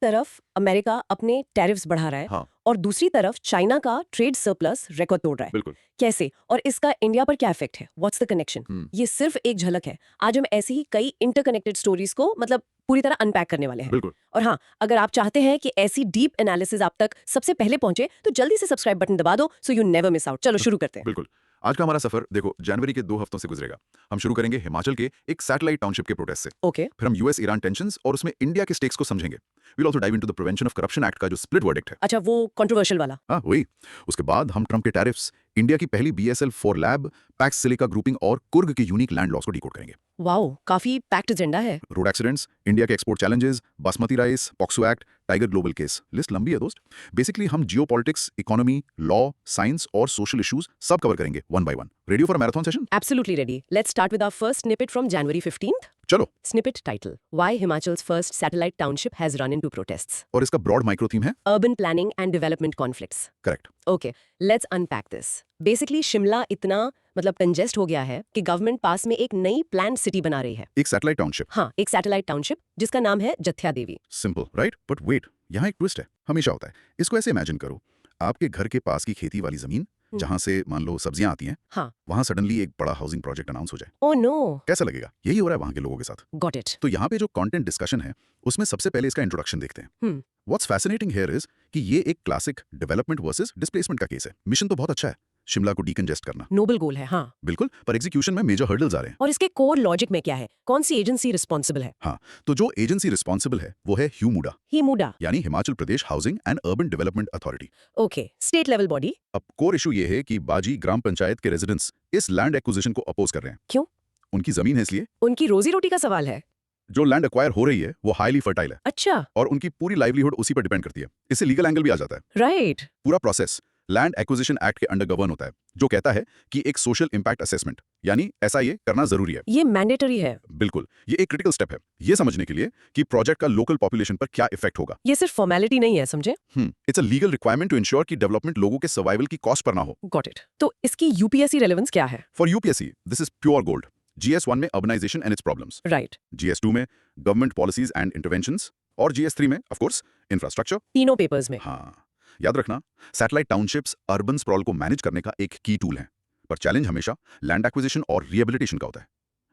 तरफ अमेरिका अपने टैरिफ्स बढ़ा रहा है हाँ और दूसरी तरफ चाइना का ट्रेड सरप्लस रिकॉर्ड तोड़ रहा है। बिल्कुल। कैसे और इसका इंडिया पर क्या इफेक्ट है? What's the connection? ये सिर्फ एक झलक है। आज हम ऐसे ही कई इंटरकनेक्टेड स्टोरीज को मतलब पूरी तरह अनपैक करने वाले हैं। बिल्कुल। और हाँ, अगर आप चाहते हैं कि ऐसी डीप एनालिसिस आप तक सबसे पहले पहुंचे तो जल्दी से सब्सक्राइब बटन दबा दो so you never miss out. चलो शुरू करते हैं। बिल्कुल। आज का हमारा सफर देखो जनवरी के 2 हफ्तों से गुजरेगा। हम शुरू करेंगे हिमाचल के एक सैटेलाइट टाउनशिप के प्रोटेस्ट से। ओके। फिर हम यूएस ईरान टेंशंस और उसमें इंडिया के स्टेक्स को समझेंगे। We'll also dive into the prevention of corruption act का जो स्प्लिट वर्डिक्ट है। अच्छा, वो कंट्रोवर्शियल वाला। हाँ वही। उसके बाद हम ट्रंप के टैरिफ्स, इंडिया की पहली BSL 4 lab, PACS silica grouping और कुर्ग के यूनिक लैंड लॉस को डिकोड करेंगे। वाओ, काफी पैक्ड एजेंडा है। रोड एक्सीडेंट्स, इंडिया के export challenges, basmati rice, POCSO act, tiger global case, list लंबी है दोस्त। बेसिकली हम जियोपॉलिटिक्स, इकोनॉमी, लॉ, साइंस और सोशल इश्यूज सब कवर करेंगे one by one. Ready for marathon session? Absolutely ready. Let's start with our first snippet from January 15th. चलो। Snippet title: Why Himachal's first satellite township has run into protests. और इसका broad micro theme है Urban planning and development conflicts. Correct. Okay, let's unpack this. Basically, Shimla इतना मतलब congest हो गया है कि गवर्नमेंट पास में एक नई प्लान्ड सिटी बना रही है। एक सैटेलाइट टाउनशिप। हाँ, एक सैटेलाइट टाउनशिप जिसका नाम है जत्था देवी। सिंपल राइट, बट वेट, यहाँ एक ट्विस्ट है। हमेशा होता है। इसको ऐसे इमेजिन करो, आपके घर के पास की खेती वाली जमीन जहाँ से मान लो सब्जियां आती हैं, हाँ। वहाँ सडनली एक बड़ा हाउसिंग प्रोजेक्ट अनाउंस हो जाए। Oh no. कैसा लगेगा? यही हो रहा है वहाँ के लोगों के साथ। Got it. तो यहाँ पे जो कंटेंट डिस्कशन है उसमें सबसे पहले इसका इंट्रोडक्शन देखते हैं। व्हाट्स फैसिनेटिंग हियर इज कि ये एक क्लासिक डेवलपमेंट वर्सेस डिस्प्लेसमेंट का केस है। मिशन तो बहुत अच्छा है, शिमला को डीकंजेस्ट करना, नोबल गोल है। हाँ बिल्कुल, पर एग्जीक्यूशन में मेजर हर्डल्स आ रहे हैं। और इसके कोर लॉजिक में क्या है? कौन सी एजेंसी रिस्पॉन्सिबल है? हाँ, तो जो एजेंसी रिस्पॉन्सिबल है वो है ह्यूमुडा, हीमुडा, यानी Himachal Pradesh housing and urban development authority. Okay, state level body. अब कोर इशू ये है कि बाजी ग्राम पंचायत के रेजिडेंट्स इस लैंड एक्विजिशन को अपोज कर रहे हैं। क्यों? उनकी जमीन है इसलिए। उनकी रोजी रोटी का सवाल है। जो लैंड एक्वायर हो रही है वो हाईली फर्टाइल है अच्छा, और उनकी पूरी लाइवलीहुड उसी पर डिपेंड करती है। इससे लीगल एंगल भी आ जाता है। राइट। पूरा प्रोसेस लैंड एक्विजिशन एक्ट के अंडर गवर्न होता है, जो कहता है कि एक सोशल इंपैक्ट असेसमेंट यानी SIA करना जरूरी है। ये मैंडेटरी है। बिल्कुल, ये एक क्रिटिकल स्टेप है ये समझने के लिए कि प्रोजेक्ट का लोकल पॉपुलेशन पर क्या इफेक्ट होगा। ये सिर्फ फॉर्मेलिटी नहीं है, समझे? It's a legal requirement to ensure कि डेवलपमेंट लोगों के सर्वाइवल की कॉस्ट पर ना हो। Got it. तो इसकी UPSC रेलेवेंस क्या है? For UPSC this is pure gold. GS1 में urbanisation and its problems, right. GS2 में गवर्नमेंट पॉलिसीज एंड इंटरवेंशंस और GS3 में ऑफ कोर्स इंफ्रास्ट्रक्चर। तीनों पेपर्स में। हाँ, याद रखना सैटेलाइट टाउनशिप्स अर्बन स्प्रॉल को मैनेज करने का एक की टूल है, पर चैलेंज हमेशा लैंड एक्विजिशन और रिहेबिलिटेशन का होता है।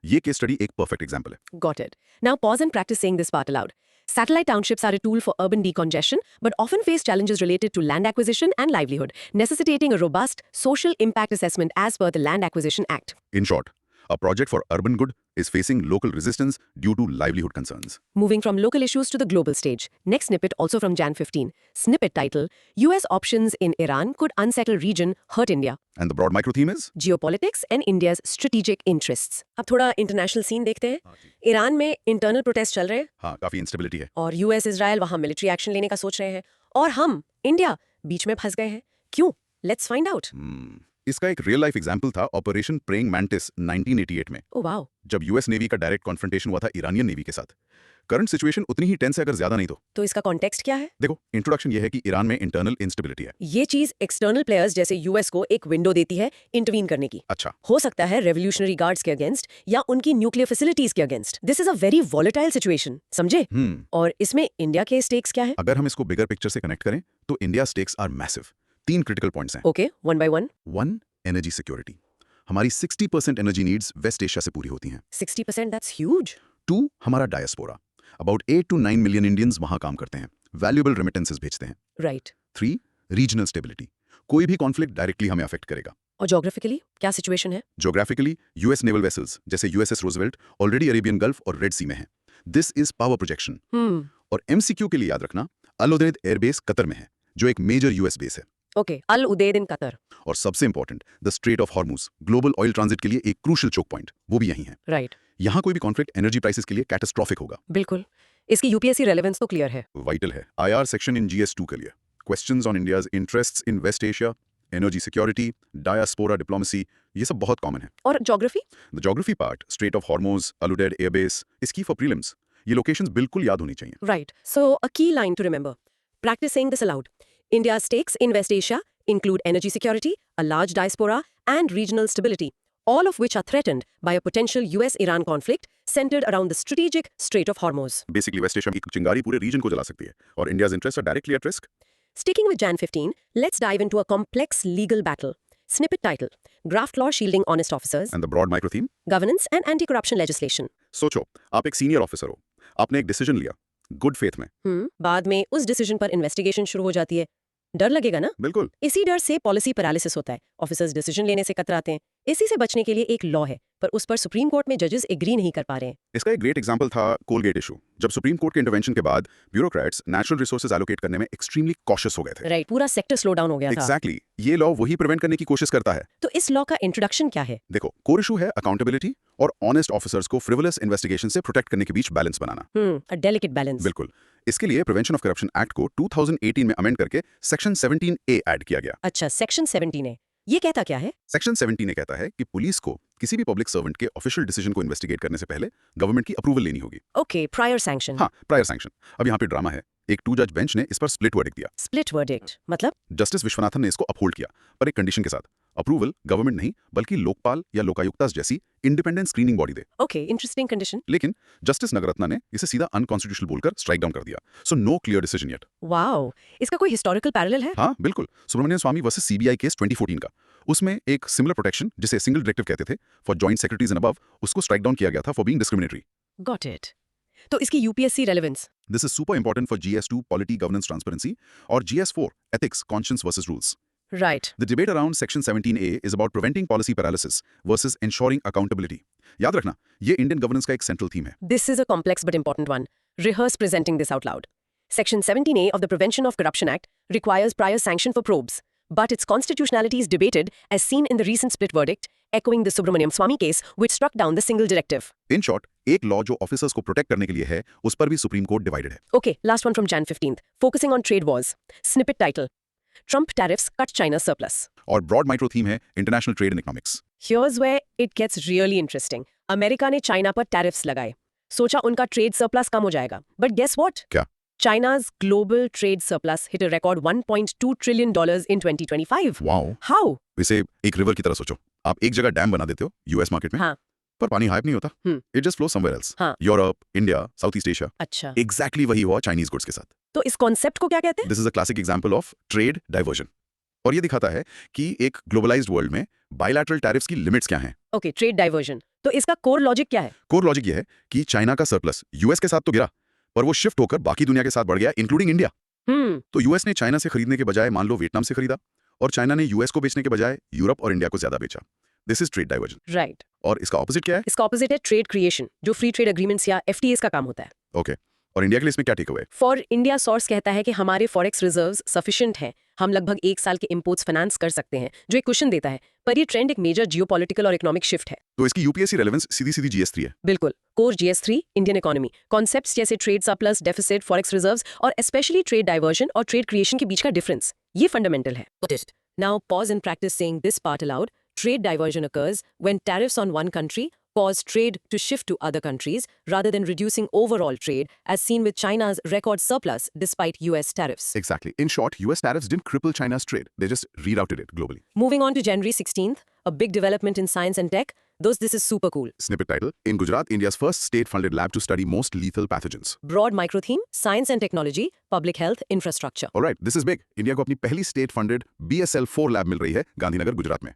ये केस स्टडी एक परफेक्ट एग्जांपल है। Got it. Now pause and practice saying this part aloud. Satellite townships are a tool for urban decongestion, but often face challenges related to land acquisition and livelihood, necessitating a robust social impact assessment as per the Land Acquisition Act. In short, a project for urban good is facing local resistance due to livelihood concerns. Moving from local issues to the global stage. Next snippet also from Jan 15. Snippet title: US options in Iran could unsettle region, hurt India. And the broad micro theme is Geopolitics and India's strategic interests. अब थोड़ा international scene देखते हैं। Iran में internal protest चल रहे हैं हाँ, काफी इंस्टेबिलिटी है। और US इजराइल वहां मिलिट्री एक्शन लेने का सोच रहे हैं और हम इंडिया बीच में फंस गए हैं। क्यों? Let's find out. इसका एक रियल लाइफ एग्जांपल था ऑपरेशन प्रेइंग मैंटिस 1988 में। Oh wow. जब US नेवी का डायरेक्ट कॉन्फ्रंटेशन हुआ था ईरानियन नेवी के साथ। करंट सिचुएशन उतनी ही टेंस है अगर ज्यादा नहीं तो इसका कॉन्टेक्स्ट क्या है? देखो, इंट्रोडक्शन ये है कि ईरान में इंटरनल इंस्टेबिलिटी है। ये चीज एक्सटर्नल प्लेयर्स जैसे US को एक विंडो देती है इंटरवीन करने की। अच्छा, हो सकता है रेवोल्यूशनरी गार्ड्स के अगेंस्ट या उनकी न्यूक्लियर फैसिलिटीज के against. This is a very volatile situation, समझे? और इसमें इंडिया के स्टेक्स क्या है? अगर हम इसको बिगर पिक्चर से कनेक्ट करें तो India stakes are massive. 3 critical points हैं। Okay, one by one. 1, energy security. हमारी 60% एनर्जी नीड्स वेस्ट एशिया से पूरी होती हैं। 60%, दैट्स ह्यूज। 2, हमारा diaspora. About 8 to 9 million Indians वहां काम करते हैं, वैल्यूएबल रेमिटेंसेस भेजते हैं। राइट। 3, regional stability. कोई भी कॉन्फ्लिक्ट डायरेक्टली हमें अफेक्ट करेगा। और ज्योग्राफिकली क्या सिचुएशन है? ज्योग्राफिकली US नेवल वेसल्स जैसे USS Roosevelt already Arabian gulf और रेड सी में हैं। This is power projection. और MCQ के लिए याद रखना, अल उदैद एयरबेस कतर में है, जो एक मेजर US बेस है। Okay, Al Udeid in Qatar. और सबसे important, the Strait of Hormuz, global oil transit के लिए एक क्रूशियल चोक पॉइंट, वो भी यहीं है। राइट। यहाँ कोई भी कॉन्फ्लिक्ट एनर्जी प्राइसेस के लिए कैटास्ट्रोफिक होगा। बिल्कुल। इसकी UPSC रेलेवेंस तो क्लियर है। वाइटल है। IR सेक्शन इन GS2 के लिए questions on India's interests in West Asia, energy security, diaspora diplomacy, ये सब बहुत कॉमन है। और geography? The geography part, Strait of Hormuz, Al Udeid airbase, इसकी फॉर प्रीलिम्स। ये लोकेशंस बिल्कुल याद होनी चाहिए। Right. So a key line to remember. Practice saying this aloud. India's stakes in West Asia include energy security, a large diaspora, and regional stability. all of which are threatened by a potential US-Iran conflict centered around the strategic Strait of Hormuz. Basically West Asia की चिंगारी पूरे region को जला सकती है और India's interest are directly at risk. Sticking with Jan 15, let's dive into a complex legal battle. Snippet title: Draft Law Shielding Honest Officers, and the broad micro theme. Governance and Anti-Corruption Legislation. सोचो, आप एक senior officer हो, आपने एक decision लिया good faith में. बाद में उस डिसीजन पर इन्वेस्टिगेशन शुरू हो जाती है. डर लगेगा ना? बिल्कुल. इसी डर से पॉलिसी पैरालिसिस होता है. ऑफिसर्स डिसीजन लेने से कतराते हैं. इसी से बचने के लिए एक लॉ है, पर उस पर सुप्रीम कोर्ट में जजेस एग्री नहीं कर पा रहे हैं. इसका एक ग्रेट एग्जांपल था कोलगेट इशू. जब सुप्रीम कोर्ट के इंटरवेंशन के बाद ब्यूरोक्रेट्स नेचुरल रिसोर्सेज एलोकेट करने में एक्सट्रीमली कॉशियस हो गए थे. राइट, पूरा सेक्टर स्लो डाउन हो गया था. एग्जैक्टली. ये लॉ वही प्रिवेंट करने की कोशिश करता है. तो इस लॉ का इंट्रोडक्शन क्या है? देखो, कोर इशू है अकाउंटेबिलिटी और ऑनेस्ट ऑफिसर्स को फ्रिवलस इन्वेस्टिगेशन से प्रोटेक्ट करने के बीच बैलेंस बनाना. अ डेलिकेट बैलेंस. बिल्कुल. इसके लिए प्रिवेंशन ऑफ करप्शन एक्ट को 2018 में अमेंड करके सेक्शन 17A ऐड किया गया. अच्छा, सेक्शन 17 है. ये कहता क्या है? सेक्शन 17A कहता है कि पुलिस को किसी भी पब्लिक सर्वेंट के ऑफिशियल डिसीजन को इन्वेस्टिगेट करने से पहले गवर्नमेंट की अप्रूवल लेनी होगी. Okay, prior sanction. हाँ, प्रायर सैंक्शन. अब यहाँ पे ड्रामा है. एक 2 जज बेंच ने इस पर स्प्लिट वर्डिक्ट दिया. स्प्लिट वर्डिक्ट मतलब? जस्टिस विश्वनाथन ने इसको अपहोल्ड किया, पर एक कंडीशन के साथ. अप्रूवल गवर्नमेंट नहीं बल्कि लोकपाल या लोकायुक्ता जैसी इंडिपेंडेंट स्क्रीनिंग बॉडी दे. Okay, interesting condition. लेकिन जस्टिस नगरत्ना ने इसे सीधा अनकॉन्स्टिट्यूशनल बोलकर स्ट्राइक डाउन कर दिया. So no clear decision yet. Wow, इसका कोई हिस्टोरिकल पैरेलल है? हाँ, बिल्कुल. Subramanian Swamy versus CBI case 2014 का. उसमें एक सिमिलर प्रोटेक्शन जिसे सिंगल डायरेक्टिव कहते थे for joint secretaries and above, उसको स्ट्राइक डाउन किया गया था for being discriminatory. Got it. तो इसकी UPSC relevance? This is super important for GS2 polity governance transparency और GS4 ethics conscience versus rules. Right. The debate around Section 17A is about preventing policy paralysis versus ensuring accountability. याद रखना, ये Indian governance का एक central theme है. This is a complex but important one. Rehearse presenting this out loud. Section 17A of the Prevention of Corruption Act requires prior sanction for probes, but its constitutionality is debated as seen in the recent split verdict, echoing the Subramaniam Swamy case, which struck down the single directive. In short, एक law जो officers को protect करने के लिए है, उस पर भी सुप्रीम कोर्ट डिवाइडेड है. Okay, last one from Jan 15th, focusing on trade wars. Snippet title: Trump tariffs cut China's surplus. और ब्रॉड माइक्रो थीम है international trade and economics. Here's where it gets really interesting. America ने China पर tariffs लगाए. सोचा उनका trade surplus कम हो जाएगा. But guess what? क्या? China's global trade surplus hit a record $1.2 trillion in 2025. Wow. How? इसे एक रिवर की तरह सोचो. आप एक जगह डैम बना देते हो यूएस मार्केट में, हाँ. पर पानी हाइप नहीं होता. It just flow somewhere else. हाँ. Europe, India, South East Asia. अच्छा. एग्जैक्टली वही हुआ चाइनीज गुड्स के साथ. तो इस कॉन्सेप्ट को क्या कहते हैं? This is a classic example of trade diversion. और ये दिखाता है कि एक ग्लोबलाइज्ड वर्ल्ड में बायलैटरल टैरिफ्स की लिमिट्स क्या हैं. Okay, trade diversion. तो इसका कोर लॉजिक क्या है? कोर लॉजिक ये है कि चाइना का सरप्लस यूएस के साथ तो गिरा, पर वो शिफ्ट होकर बाकी दुनिया के साथ बढ़ गया, इंक्लूडिंग इंडिया. तो यूएस ने चाइना से खरीदने के बजाय मान लो वियतनाम से खरीदा, और चाइना ने यूएस को बेचने के बजाय यूरोप और इंडिया को ज्यादा बेचा. This is trade diversion. Right. और इसका ऑपोजिट क्या है? इसका ऑपोजिट है ट्रेड क्रिएशन, जो फ्री ट्रेड एग्रीमेंट्स या FTAs का काम होता है. ओके. और इंडिया के लिए इसमें क्या take away? For India source कहता है कि हमारे फॉरेक्स रिजर्व्स सफिशिएंट हैं. हम लगभग 1 साल के इंपोर्ट्स फाइनेंस कर सकते हैं, जो एक क्वेश्चन देता है. पर ये ट्रेंड एक मेजर जियोपॉलिटिकल और इकोनॉमिक शिफ्ट है. तो इसकी यूपीएससी रेलेवेंस सीधी GS3 है. बिल्कुल. Core GS3, Indian economy, concepts जैसे trade surplus, deficit, forex reserves और स्पेशली ट्रेड डाइवर्जन और ट्रेड क्रिएशन के बीच का डिफरेंस, ये फंडामेंटल है. Now pause and practice saying this part aloud. Trade diversion occurs when tariffs on one country cause trade to shift to other countries rather than reducing overall trade, as seen with China's record surplus despite US tariffs. Exactly. In short, US tariffs didn't cripple China's trade. They just rerouted it globally. Moving on to January 16th, a big development in science and tech. Those this is super cool. Snippet title: In Gujarat, India's first state-funded lab to study most lethal pathogens. Broad micro theme: science and technology, public health, infrastructure. All right, this is big. India को अपनी पहली state-funded BSL-4 lab मिल रही है गांधीनगर, गुजरात में.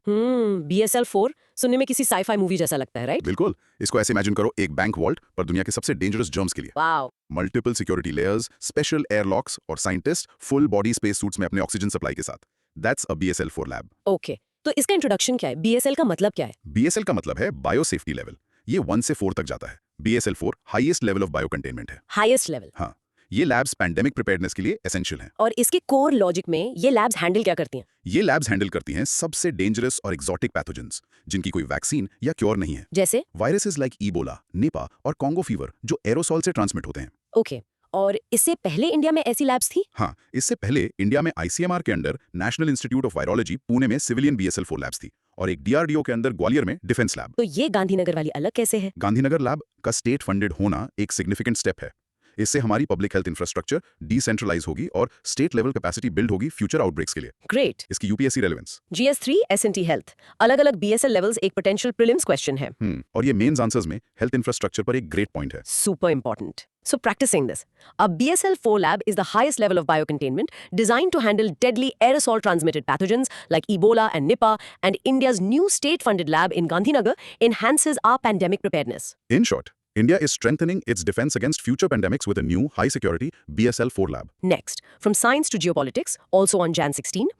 BSL-4 सुनने में किसी sci-fi movie जैसा लगता है, राइट? बिल्कुल. इसको ऐसे इमेजिन करो, एक बैंक वॉल्ट पर दुनिया के सबसे डेंजरस जर्म्स के लिए. Wow. Multiple security layers, special airlocks और scientist full body space suits में अपने ऑक्सीजन सप्लाई के साथ. That's a BSL-4 lab. Okay. तो इसका इंट्रोडक्शन क्या है? BSL का मतलब क्या है? BSL का मतलब है बायो सेफ्टी लेवल. ये 1 से 4 तक जाता है. BSL-4 highest level of bio containment है. Highest level. हाँ. ये लैब्स पैंडेमिक प्रिपेयर्डनेस के लिए एसेंशियल हैं. और इसके कोर लॉजिक में ये लैब्स हैंडल क्या करती हैं? ये लैब्स हैंडल करती हैं सबसे डेंजरस और एक्सोटिक पैथोजेंस जिनकी कोई वैक्सीन या क्योर नहीं है. जैसे वायरसेस लाइक इबोला, निपा और कॉन्गो फीवर जो एरोसॉल से ट्रांसमिट होते हैं. ओके. और इससे पहले इंडिया में ऐसी लैब्स थी? हाँ, इससे पहले इंडिया में ICMR के under national institute of virology Pune में सिविलियन BSL-4 लैब्स थी और एक DRDO के अंदर ग्वालियर में डिफेंस लैब. तो ये गांधीनगर वाली अलग कैसे है? गांधीनगर लैब का स्टेट फंडेड होना एक सिग्निफिकेंट स्टेप है. इससे हमारी पब्लिक हेल्थ इंफ्रास्ट्रक्चर डिसेंट्रलाइज होगी और स्टेट लेवल कैपेसिटी बिल्ड होगी फ्यूचर आउटब्रेक्स के लिए। ग्रेट। इसकी UPSC relevance. GS3 S&T health, अलग-अलग BSL लेवल्स एक पोटेंशियल प्रीलिम्स क्वेश्चन है। और ये मेंस आंसर्स में हेल्थ इंफ्रास्ट्रक्चर पर एक ग्रेट पॉइंट है। Super important. So practicing this. A BSL-4 lab is the highest level of biocontainment designed to handle deadly aerosol transmitted pathogens like Ebola and Nipah, and India's new state-funded lab in Gandhinagar enhances our pandemic preparedness. In short, India is strengthening its defense against future pandemics with a new high-security BSL-4 lab. Next, from science to geopolitics, also on Jan 16,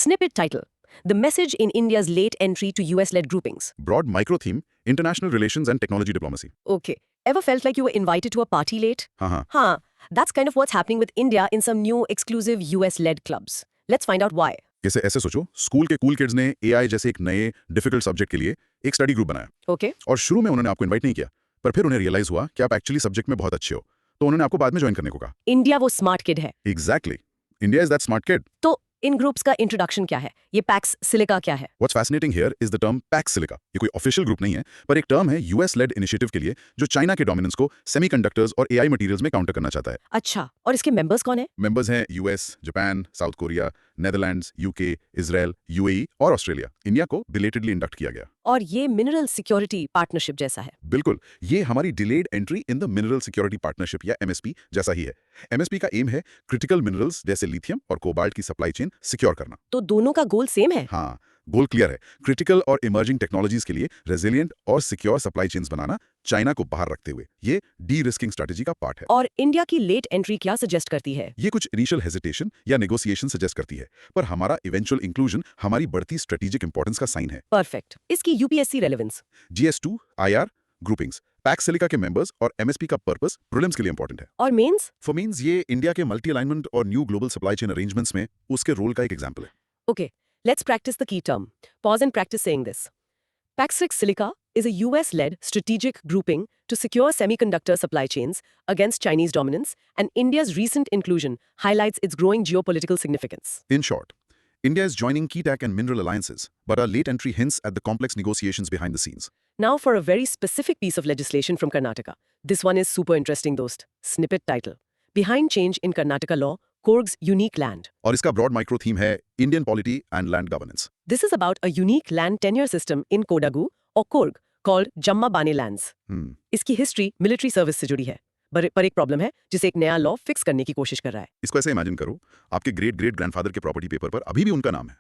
snippet title, The Message in India's Late Entry to US-Led Groupings. Broad micro theme, international relations and technology diplomacy. Okay. Ever felt like you were invited to a party late? हाँ, That's kind of what's happening with India in some new exclusive US-led clubs. Let's find out why. जैसे ऐसे सोचो, school के cool kids ने AI जैसे एक नए difficult subject के लिए एक स्टडी ग्रुप बनाया। Okay. और शुरू में उन्होंने आपको इनवाइट नहीं किया, पर फिर उन्हें रियलाइज हुआ कि आप एक्चुअली सब्जेक्ट में बहुत अच्छे हो, तो उन्होंने आपको बाद में ज्वाइन करने को कहा। इंडिया वो स्मार्ट किड है। Exactly, India is that smart kid. तो इन ग्रुप्स का इंट्रोडक्शन क्या है? ये पैक्स सिलिका क्या है? What's fascinating here is the term Pax Silica. ये कोई ऑफिशियल ग्रुप नहीं है, पर एक टर्म है US-led इनिशिएटिव के लिए जो चाइना के डोमिनेंस को सेमीकंडक्टर्स और AI मटेरियल्स में काउंटर करना चाहता है। अच्छा, और इसके मेंबर्स कौन है? मेंबर्स हैं US, Japan, south Korea, Netherlands, UK, Israel, UAE और ऑस्ट्रेलिया। इंडिया को बिलेटेडली इंडक्ट किया गया। और ये मिनरल सिक्योरिटी पार्टनरशिप जैसा है। बिल्कुल, ये हमारी delayed entry in the mineral security partnership या MSP जैसा ही है। MSP का एम है क्रिटिकल मिनरल्स जैसे लिथियम और कोबाल्ट की सप्लाई चेन सिक्योर करना। तो दोनों का गोल सेम है? हाँ, गोल क्लियर है। क्रिटिकल और इमर्जिंग टेक्नोलॉजीज के लिए रेजिलिएंट और सिक्योर सप्लाई चेन्स बनाना, चाइना को बाहर रखते हुए। ये डी रिस्किंग स्ट्रेटेजी का पार्ट है। और इंडिया की लेट एंट्री क्या सजेस्ट करती है? ये कुछ इनिशियल हेजिटेशन या नेगोशिएशन सजेस्ट करती है, पर हमारा इवेंचुअल इंक्लूजन हमारी बढ़ती स्ट्रेटेजिक इंपॉर्टेंस का साइन है। परफेक्ट। इसकी UPSC relevance? GS2 IR groupings, PACS silica के मेंबर्स और MSP का पर्पस प्रीलिम्स के लिए इंपॉर्टेंट है। और मेंस? फॉर मींस ये इंडिया के मल्टी अलाइनमेंट और new global supply chain arrangements में उसके रोल का एक एग्जांपल है। Okay, let's practice the key term. Pause and practice saying this. Pax Silica is a US-led strategic grouping to secure semiconductor supply chains against Chinese dominance, and India's recent inclusion highlights its growing geopolitical significance. In short, India is joining key tech and mineral alliances, but our late entry hints at the complex negotiations behind the scenes. Now for a very specific piece of legislation from Karnataka. This one is super interesting, dost. Snippet title. Behind change in Karnataka law, Coorg's unique land. और इसका broad micro theme है Indian polity and land governance. This is about a unique land tenure system in Kodagu or Coorg called Jamma Bane lands. इसकी history military service से जुड़ी है, पर एक problem है जिसे एक नया लॉ फिक्स करने की कोशिश कर रहा है। इसको ऐसे इमेजिन करो, आपके ग्रेट ग्रेट ग्रैंडफादर के प्रॉपर्टी पेपर पर अभी भी उनका नाम है।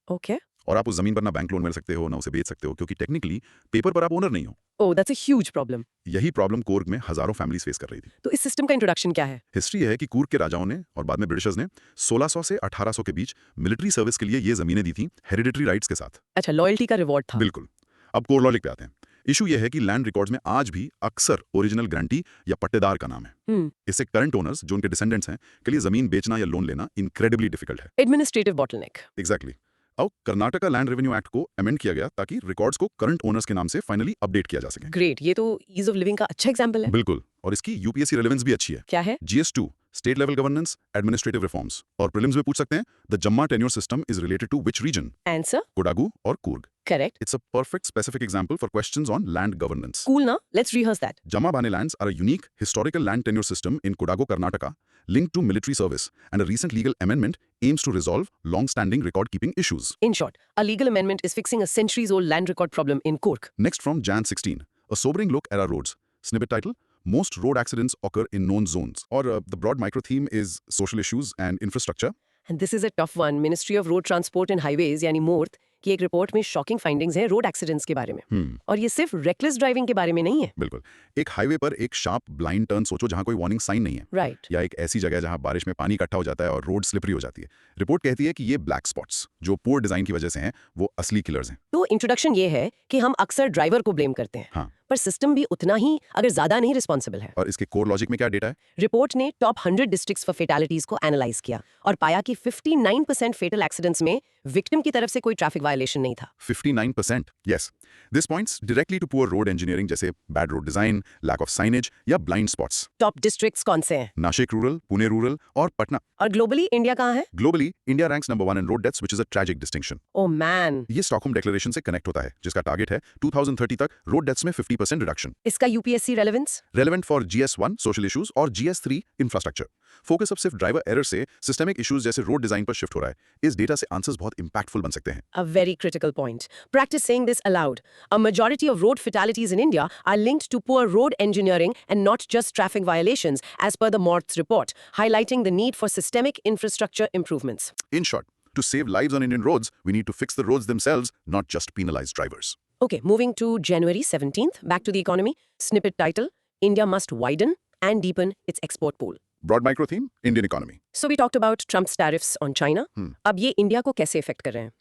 ओके। और आप उस जमीन पर ना बैंक लोन मिल सकते हो, ना उसे बेच सकते हो, क्योंकि टेक्निकली पेपर पर आप ओनर नहीं हो। ओह, दैट्स अ ह्यूज प्रॉब्लम। यही प्रॉब्लम कूर्ग में हजारों फैमिलीज फेस कर रही थी। तो इस सिस्टम का इंट्रोडक्शन क्या है? हिस्ट्री है कि कूर्ग के राजाओं ने और बाद में ब्रिटिशर्स ने 1600 से 1800 के बीच मिलिट्री सर्विस के लिए ये जमीनें दी थी हेरिडिटरी राइट्स के साथ। अच्छा, लॉयल्टी का रिवॉर्ड था। बिल्कुल। अब कोर लॉजिक पे आते हैं। इशू यह है कि लैंड रिकॉर्ड्स में आज भी अक्सर ओरिजिनल गारंटी या पट्टेदार का नाम है। इससे करंट ओनर्स जो उनके डिसेंडेंट्स हैं के लिए जमीन बेचना या लोन लेना इनक्रेडिबली डिफिकल्ट है। Administrative bottleneck. एग्जैक्टली। अब कर्नाटका लैंड रेवेन्यू एक्ट को अमेंड किया गया ताकि रिकॉर्ड्स को करंट ओनर्स के नाम से फाइनली अपडेट किया जा सके। ग्रेट, ये तो ईज ऑफ लिविंग का अच्छा एग्जांपल है। बिल्कुल, और इसकी यूपीएससी रेलेवेंस भी अच्छी है। क्या है? GS2 state level governance administrative reforms, और प्रीलिम्स में पूछ सकते हैं the jamma tenure system is related to which region? Answer? Kodagu और Coorg. Correct. It's a perfect specific example for questions on land governance. Cool, na? Let's rehearse that. Jamma Bane lands are a unique historical land tenure system in Kodagu, Karnataka, linked to military service, and a recent legal amendment aims to resolve long-standing record-keeping issues. In short, a legal amendment is fixing a centuries-old land record problem in Coorg. Next from Jan 16, a sobering look at our roads. Snippet title, Most road accidents occur in known zones. Or the broad micro-theme is social issues and infrastructure. And this is a tough one. Ministry of Road Transport and Highways, यानी MORTH, की एक report में shocking findings हैं road accidents के बारे में। और ये सिर्फ रेकलेस ड्राइविंग के बारे में नहीं है। बिल्कुल, एक हाईवे पर एक शार्प ब्लाइंड टर्न सोचो जहां कोई वार्निंग साइन नहीं है। राइट। या एक ऐसी जगह जहां बारिश में पानी इकट्ठा हो जाता है और रोड स्लिपरी हो जाती है। रिपोर्ट कहती है कि ये ब्लैक स्पॉट्स जो पुअर डिजाइन की वजह से हैं, वो असली किलर्स हैं। तो इंट्रोडक्शन ये है कि हम अक्सर ड्राइवर को ब्लेम करते हैं। हाँ। पर सिस्टम भी उतना ही अगर ज्यादा नहीं रिस्पॉन्सिबल है। और इसके कोर लॉजिक में क्या डेटा है? रिपोर्ट ने टॉप 100 डिस्ट्रिक्ट्स फॉर फेटालिटीज को एनालाइज किया और पाया कि 59% फेटल एक्सीडेंट्स में विक्टिम की तरफ से कोई ट्रैफिक वायलेशन नहीं था। 59%? Yes. This points directly to poor road engineering जैसे bad road design, lack of signage या blind spots. टॉप डिस्ट्रिक्ट्स कौन से हैं? नाशिक रूरल, पुणे रूरल और पटना। और ग्लोबली इंडिया कहाँ है? Globally, India ranks number 1 in road deaths, which is a tragic distinction. Oh man. ये स्टॉकहोम डिक्लेरेशन से कनेक्ट होता है, जिसका टारगेट है 2030 तक रोड डेथ्स में 30% reduction. इसका UPSC relevance? Relevant for GS1 social issues और GS3 infrastructure. फोकस अब सिर्फ ड्राइवर एरर से सिस्टमिक इश्यूज जैसे रोड डिजाइन पर शिफ्ट हो रहा है. इस डेटा से आंसर्स बहुत इंपैक्टफुल बन सकते हैं. A very critical point. Practice saying this aloud. A majority of road fatalities in India are linked to poor road engineering and not just traffic violations, as per the MORTS report, highlighting the need for systemic infrastructure improvements. In short, to save lives on Indian roads, we need to fix the roads themselves, not just penalize drivers. Okay, moving to January 17th, back to the economy. Snippet title, India must widen and deepen its export pool. Broad micro theme, Indian economy. So we talked about Trump's tariffs on China. अब ये India को कैसे effect कर रहे हैं?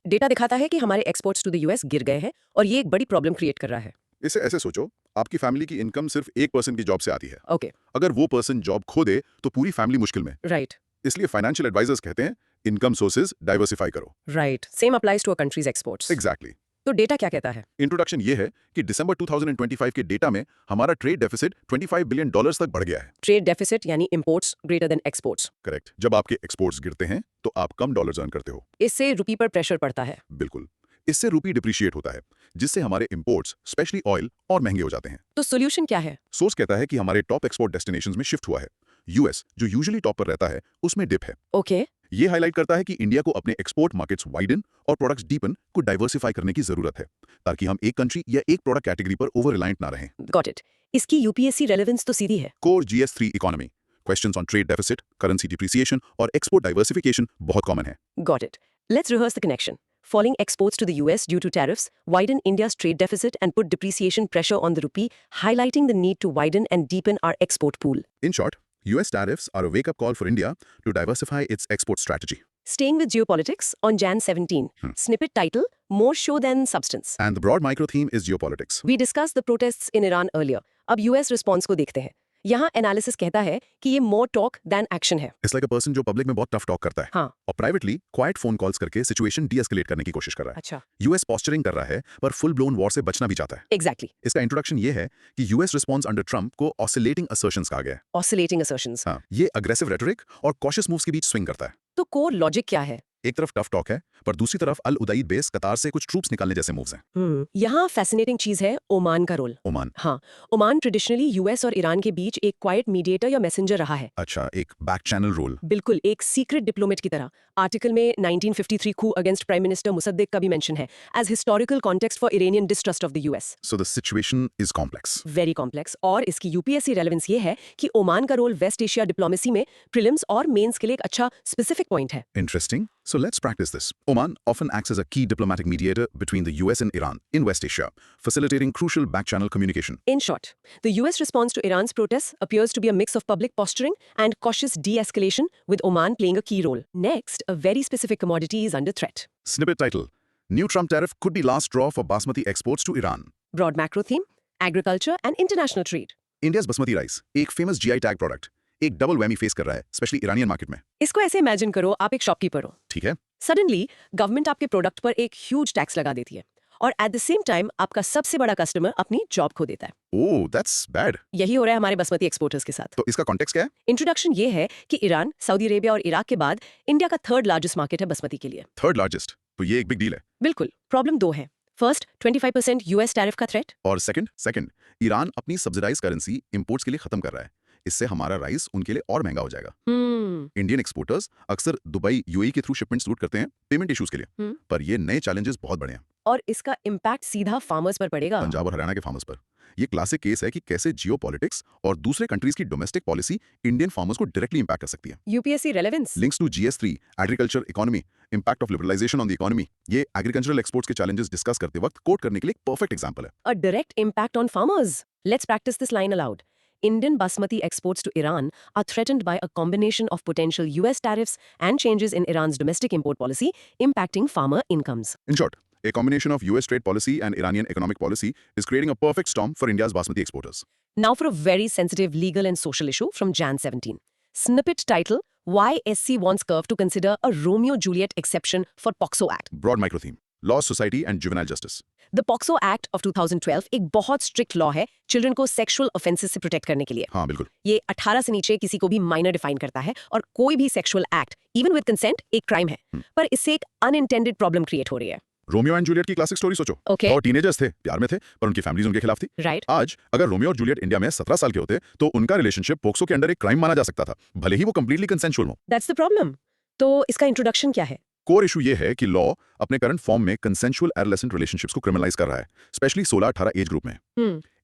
Data दिखाता है कि हमारे एक्सपोर्ट्स टू द यूएस गिर गए हैं और ये एक बड़ी प्रॉब्लम क्रिएट कर रहा है. इसे ऐसे सोचो, आपकी फैमिली की इनकम सिर्फ एक पर्सन की जॉब से आती है. ओके, अगर वो पर्सन जॉब खो दे तो पूरी फैमिली मुश्किल में. राइट, इसलिए फाइनेंशियल एडवाइजर्स कहते हैं इनकम सोर्सेज डाइवर्सिफाई करो. Right. Same applies to a country's exports. Exactly. तो डेटा क्या कहता है? इंट्रोडक्शन ये है कि दिसंबर 2025 के डेटा में हमारा ट्रेड डेफिसिट $25 बिलियन तक बढ़ गया है. ट्रेड डेफिसिट यानी imports greater than exports. Correct. जब आपके एक्सपोर्ट्स गिरते हैं तो आप कम डॉलर्स अर्न करते हो. इससे रुपी पर प्रेशर पड़ता है. बिल्कुल. इससे रूपी डिप्रिशिएट होता है, जिससे हमारे इंपोर्ट्स स्पेशली ऑयल और महंगे हो जाते हैं. तो सोल्यूशन क्या है? सोर्स कहता है कि हमारे टॉप एक्सपोर्ट डेस्टिनेशंस में शिफ्ट हुआ है. यूएस जो यूजुअली टॉप पर रहता है उसमें डिप है. ओके, ये हाईलाइट करता है कि इंडिया को अपने एक्सपोर्ट मार्केट्स वाइडन और प्रोडक्ट्स डीपन को डाइवर्सिफाई करने की जरूरत है, ताकि हम एक कंट्री या एक प्रोडक्ट कैटेगरी पर ओवर रिलायंट ना रहें. Got it. इसकी यूपीएससी रेलेवेंस तो सीधी है. Core GS3 economy, questions on trade deficit, currency depreciation और एक्सपोर्ट डाइवर्सिफिकेशन बहुत कॉमन है. Got it. Let's rehearse the connection. Falling exports to the US due to tariffs widen India's trade deficit and put depreciation pressure on the rupee, highlighting the need to widen and deepen our export pool. In short, US tariffs are a wake-up call for India to diversify its export strategy. Staying with geopolitics, on Jan 17, snippet title, More Show Than Substance. And the broad micro theme is geopolitics. We discussed the protests in Iran earlier. अब US response को देखते हैं. यहाँ analysis कहता है कि ये more talk than action है. It's like a person जो पब्लिक में बहुत टफ टॉक करता है हाँ. और प्राइवेटली क्वाइट फोन कॉल्स करके सिचुएशन डी-एस्केलेट करने की कोशिश कर रहा है. अच्छा. यूएस पॉस्चरिंग कर रहा है पर फुल ब्लोन वॉर से बचना भी चाहता है. Exactly. इसका इंट्रोडक्शन ये है कि यूएस रिस्पॉन्स अंडर ट्रंप को ऑसिलेटिंग असर्शंस कहा गया है. Oscillating assertions. हाँ, ये अग्रेसिव रेटोरिक और कॉशियस मूव्स के बीच स्विंग करता है. तो कोर लॉजिक क्या है? एक तरफ टफ टॉक है पर दूसरी तरफ अल उदैद बेस कतार से कुछ ट्रूप्स निकालने जैसे मूव्स हैं. यहाँ फैसिनेटिंग चीज है ओमान का रोल. ओमान. हाँ, ओमान ट्रेडिशनली यूएस और ईरान के बीच एक क्वाइट मीडिएटर या मैसेंजर रहा है. अच्छा, एक बैक चैनल रोल. बिल्कुल, एक सीक्रेट डिप्लोमेट की तरह. आर्टिकल में 1953 coup against prime minister Mossadegh का भी मेंशन है as historical context for Iranian distrust of the US. So the situation is complex. Very complex. और इसकी यूपीएससी रेलेवेंस ये है कि ओमान का रोल वेस्ट एशिया डिप्लोमेसी में प्रीलिम्स और मेंस के लिए एक अच्छा स्पेसिफिक पॉइंट है. Interesting. So let's practice this. Oman often acts as a key diplomatic mediator between the US and Iran in West Asia, facilitating crucial back-channel communication. In short, the US response to Iran's protests appears to be a mix of public posturing and cautious de-escalation, with Oman playing a key role. Next, a very specific commodity is under threat. Snippet title: New Trump tariff could be last straw for basmati exports to Iran. Broad macro theme: agriculture and international trade. India's basmati rice, एक famous GI tag product, एक double whammy face कर रहा है, specially Iranian market में. इसको ऐसे imagine करो, आप एक शॉपकीपर हो. ठीक है. सडनली गवर्नमेंट आपके प्रोडक्ट पर एक ह्यूज टैक्स लगा देती है और एट द सेम टाइम आपका सबसे बड़ा कस्टमर अपनी जॉब खो देता है. ओह, दैट्स बैड. यही हो रहा है हमारे बासमती एक्सपोर्टर्स के साथ. तो इसका कॉन्टेक्स्ट क्या है? इंट्रोडक्शन ये है कि ईरान, सऊदी अरेबिया और इराक के बाद इंडिया का थर्ड लार्जेस्ट मार्केट है बासमती के लिए. Third largest? तो ये एक बिग डील है. बिल्कुल. प्रॉब्लम दो है. फर्स्ट, 25% यूएस टैरिफ का थ्रेट. और सेकंड, ईरान अपनी सब्सिडाइज करेंसी इंपोर्ट्स के लिए खत्म कर रहा है. इससे हमारा राइस उनके लिए और महंगा हो जाएगा. इंडियन एक्सपोर्टर्स अक्सर दुबई, यूएई के थ्रू शिपमेंट्स रूट करते हैं पेमेंट इश्यूज के लिए. पर ये नए चैलेंजेस बहुत बड़े हैं. और इसका इम्पैक्ट सीधा फार्मर्स पर पड़ेगा. पंजाब और हरियाणा के फार्मर्स पर. ये क्लासिक केस है कि कैसे जियोपॉलिटिक्स और दूसरे कंट्रीज की डोमेस्टिक पॉलिसी इंडियन फार्मर्स को डायरेक्टली इंपैक्ट कर सकती है. UPSC relevance. Links to GS3, agriculture economy, impact of liberalisation on the economy. ये एग्रीकल्चरल एक्सपोर्ट्स के चैलेंजेस डिस्कस करते वक्त कोट करने के लिए एक परफेक्ट एग्जांपल है. A direct impact on farmers. Let's practice this line aloud. Indian basmati exports to Iran are threatened by a combination of potential US tariffs and changes in Iran's domestic import policy, impacting farmer incomes. In short, a combination of US trade policy and Iranian economic policy is creating a perfect storm for India's basmati exporters. Now for a very sensitive legal and social issue from Jan 17. Snippet title: Why SC wants Curve to consider a Romeo-Juliet exception for POXO Act. Broad micro theme: Law, Society and Juvenile Justice. The POXO Act of 2012 एक बहुत strict law है children को sexual offences से protect करने के लिए. हाँ, बिल्कुल. ये 18 से नीचे किसी को भी माइनर डिफाइन करता है और कोई भी sexual act even with consent एक क्राइम है. पर इससे एक अनइंटेंडेड प्रॉब्लम क्रिएट हो रही है. रोमियो एंड जूलियट की क्लासिक स्टोरी सोचो। Okay. और टीनेजर्स थे, प्यार में थे, पर उनकी फैमिलीज उनके खिलाफ थी। Right. आज अगर रोमियो और जूलियट इंडिया में 17 साल के होते तो उनका रिलेशनशिप पोक्सो के अंडर एक क्राइम माना जा सकता था, भले ही वो कंप्लीटली कंसेंशुअल हो। That's the problem. तो इसका इंट्रोडक्शन क्या है? कोर इशू ये है कि लॉ अपने करंट फॉर्म में कंसेंशुअल एडोलेसेंट रिलेशनशिप्स को क्रिमिनलाइज कर रहा है, स्पेशली 16-18 एज ग्रुप में।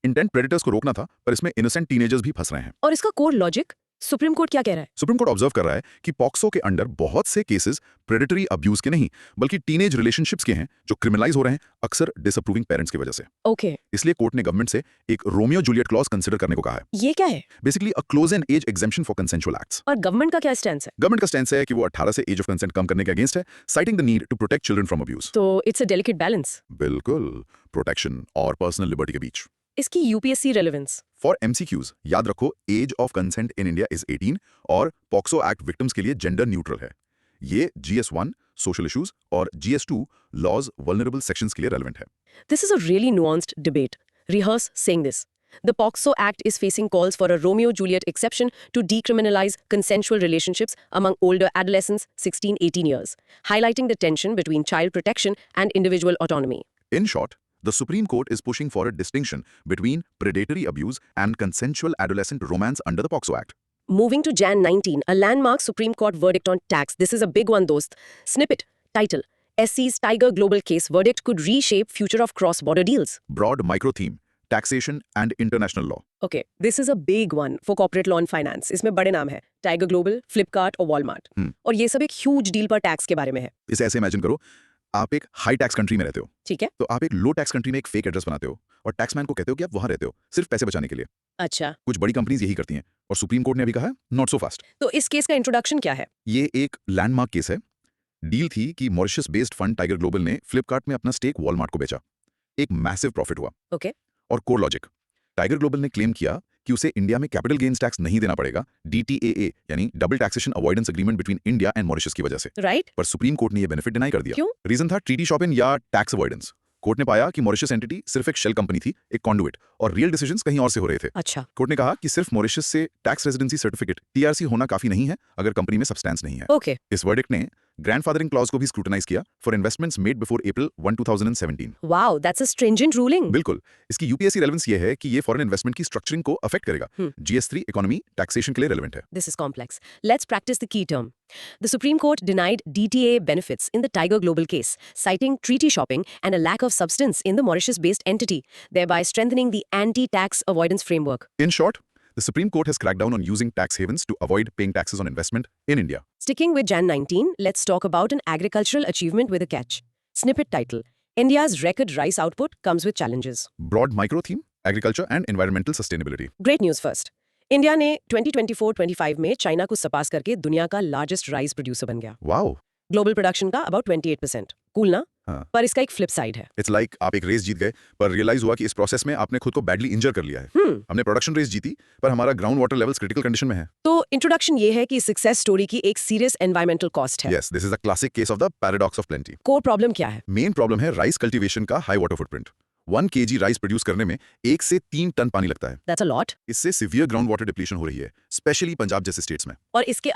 इंटेंट प्रेडेटर्स को रोकना था, पर इसमें इनोसेंट टीनेजर्स भी फंस रहे हैं। और इसका कोर लॉजिक सुप्रीम कोर्ट क्या कह रहा है? सुप्रीम कोर्ट ऑब्जर्व कर रहा है कि पॉक्सो के अंडर बहुत से केसेस प्रेडेटरी अब्यूज के नहीं, बल्कि टीनेज रिलेशनशिप्स के हैं, जो क्रिमिनलाइज हो रहे हैं, अक्सर डिसअप्रूविंग पेरेंट्स की वजह से। ओके, इसलिए कोर्ट ने गवर्नमेंट से एक रोमियो जूलियट क्लॉज कंसिडर करने को कहा है। ये क्या है? Basically a close and age exemption for consensual acts. और गवर्नमेंट का क्या स्टैंड है? गवर्नमेंट का स्टैंड है कि वो 18 से एज ऑफ कंसेंट कम करने के अगेंस्ट है, citing the need to protect children from abuse. तो इट्स अ डेलिकेट बैलेंस। बिल्कुल, प्रोटेक्शन और पर्सनल लिबर्टी के बीच। इसकी यूपीएससी रेलेवेंस? फॉर एमसीक्यूज याद रखो, age of consent in India is 18 और पॉक्सो एक्ट विक्टिम्स के लिए जेंडर न्यूट्रल है। ये GS1 सोशल इश्यूज और GS2 लॉज वल्नरेबल सेक्शंस के लिए रेलेवेंट है। This is a really nuanced debate. Rehearse saying this. The POCSO Act is facing calls for a Romeo-Juliet exception to decriminalize consensual relationships among older adolescents 16-18 years, highlighting the tension between child protection and individual autonomy. In short, the Supreme Court is pushing for a distinction between predatory abuse and consensual adolescent romance under the POCSO Act. Moving to Jan 19, a landmark Supreme Court verdict on tax. This is a big one, dost. Snippet. Title. SC's Tiger Global case verdict could reshape future of cross-border deals. Broad micro theme, taxation and international law. Okay, this is a big one for corporate law and finance. इसमें बड़े नाम है, tiger global, Flipkart और Walmart. और ये सब एक huge deal पर टैक्स के बारे में है। इसे ऐसे इमेजिन करो, आप एक हाई टैक्स कंट्री में रहते हो, ठीक है? तो आप एक लो टैक्स कंट्री में एक फेक एड्रेस बनाते हो और टैक्समैन को कहते हो कि आप वहां रहते हो, सिर्फ पैसे बचाने के लिए। अच्छा, कुछ बड़ी कंपनीज यही करती हैं और सुप्रीम कोर्ट ने अभी कहा है नॉट सो फास्ट। तो इस केस का इंट्रोडक्शन क्या है? ये एक लैंडमार्क केस है। डील थी कि Mauritius based fund tiger global ने फ्लिपकार्ट में अपना स्टेक वॉलमार्ट को बेचा, एक मैसिव प्रॉफिट हुआ। ओके, और कोर लॉजिक, टाइगर ग्लोबल ने क्लेम किया कि उसे इंडिया में कैपिटल गेन्स टैक्स नहीं देना पड़ेगा, DTAA यानी double taxation avoidance agreement between India and Mauritius की वजह से। राइट? पर सुप्रीम कोर्ट ने यह बेनिफिट डिनाई कर दिया। क्यों? रीजन था ट्रीटी शॉपिंग या टैक्स अवॉइडेंस। कोर्ट ने पाया कि मॉरिशस एंटिटी सिर्फ एक शेल कंपनी थी, एक कॉन्डुइट, और रियल डिसीजंस कहीं और से हो रहे थे। अच्छा, कोर्ट ने कहा कि सिर्फ मॉरिशस से टैक्स रेजिडेंसी सर्टिफिकेट TRC होना काफी नहीं है अगर कंपनी में सब्सटेंस नहीं है। ओके, इस वर्डिक्ट ने ग्रैंडफादरिंग क्लॉज को भी स्क्रूटनाइज किया for investments made before April 1, 2017। Wow, that's a stringent ruling. बिल्कुल, इसकी यूपीएससी रेलेवेंस ये है कि ये फॉरेन इन्वेस्टमेंट की स्ट्रक्चरिंग को अफेक्ट करेगा। GS3 इकोनॉमी टैक्सेशन के लिए रेलेवेंट है। This is complex. Let's practice the key term. The Supreme Court denied DTA benefits in the Tiger Global case, citing treaty shopping and a lack of substance in the Mauritius-based entity, thereby strengthening the anti-tax avoidance framework. In short, the Supreme Court has cracked down on using tax havens to avoid paying taxes on investment in India. Sticking with Jan 19, let's talk about an agricultural achievement with a catch. Snippet title. India's record rice output comes with challenges. Broad micro theme, agriculture and environmental sustainability. Great news first. India ने 2024-25 में China को सरपास करके दुनिया का largest rice producer बन गया। Wow, global production का about 28%। Cool ना? हाँ। पर इसका एक फ्लिप साइड है। it's like आप एक रेस जीत गए, पर रियलाइज हुआ कि इस प्रोसेस में आपने खुद को बैडली इंजर कर लिया है। हमने प्रोडक्शन रेस जीती, पर हमारा ground water levels critical condition में है। तो इंट्रोडक्शन ये है कि सक्सेस स्टोरी की एक सीरियस एनवायरमेंटल कॉस्ट है। Yes, this is a classic case of the paradox of plenty. Core problem क्या है? मेन प्रॉब्लम है राइस कल्टीवेशन का high water footprint. 1 kg rice produce करने में 1 से 3 टन पानी लगता है। That's a lot. इससे सीवियर ग्राउंड वाटर डिप्लीशन हो रही है, स्पेशली पंजाब जैसे स्टेट्स में। और इसके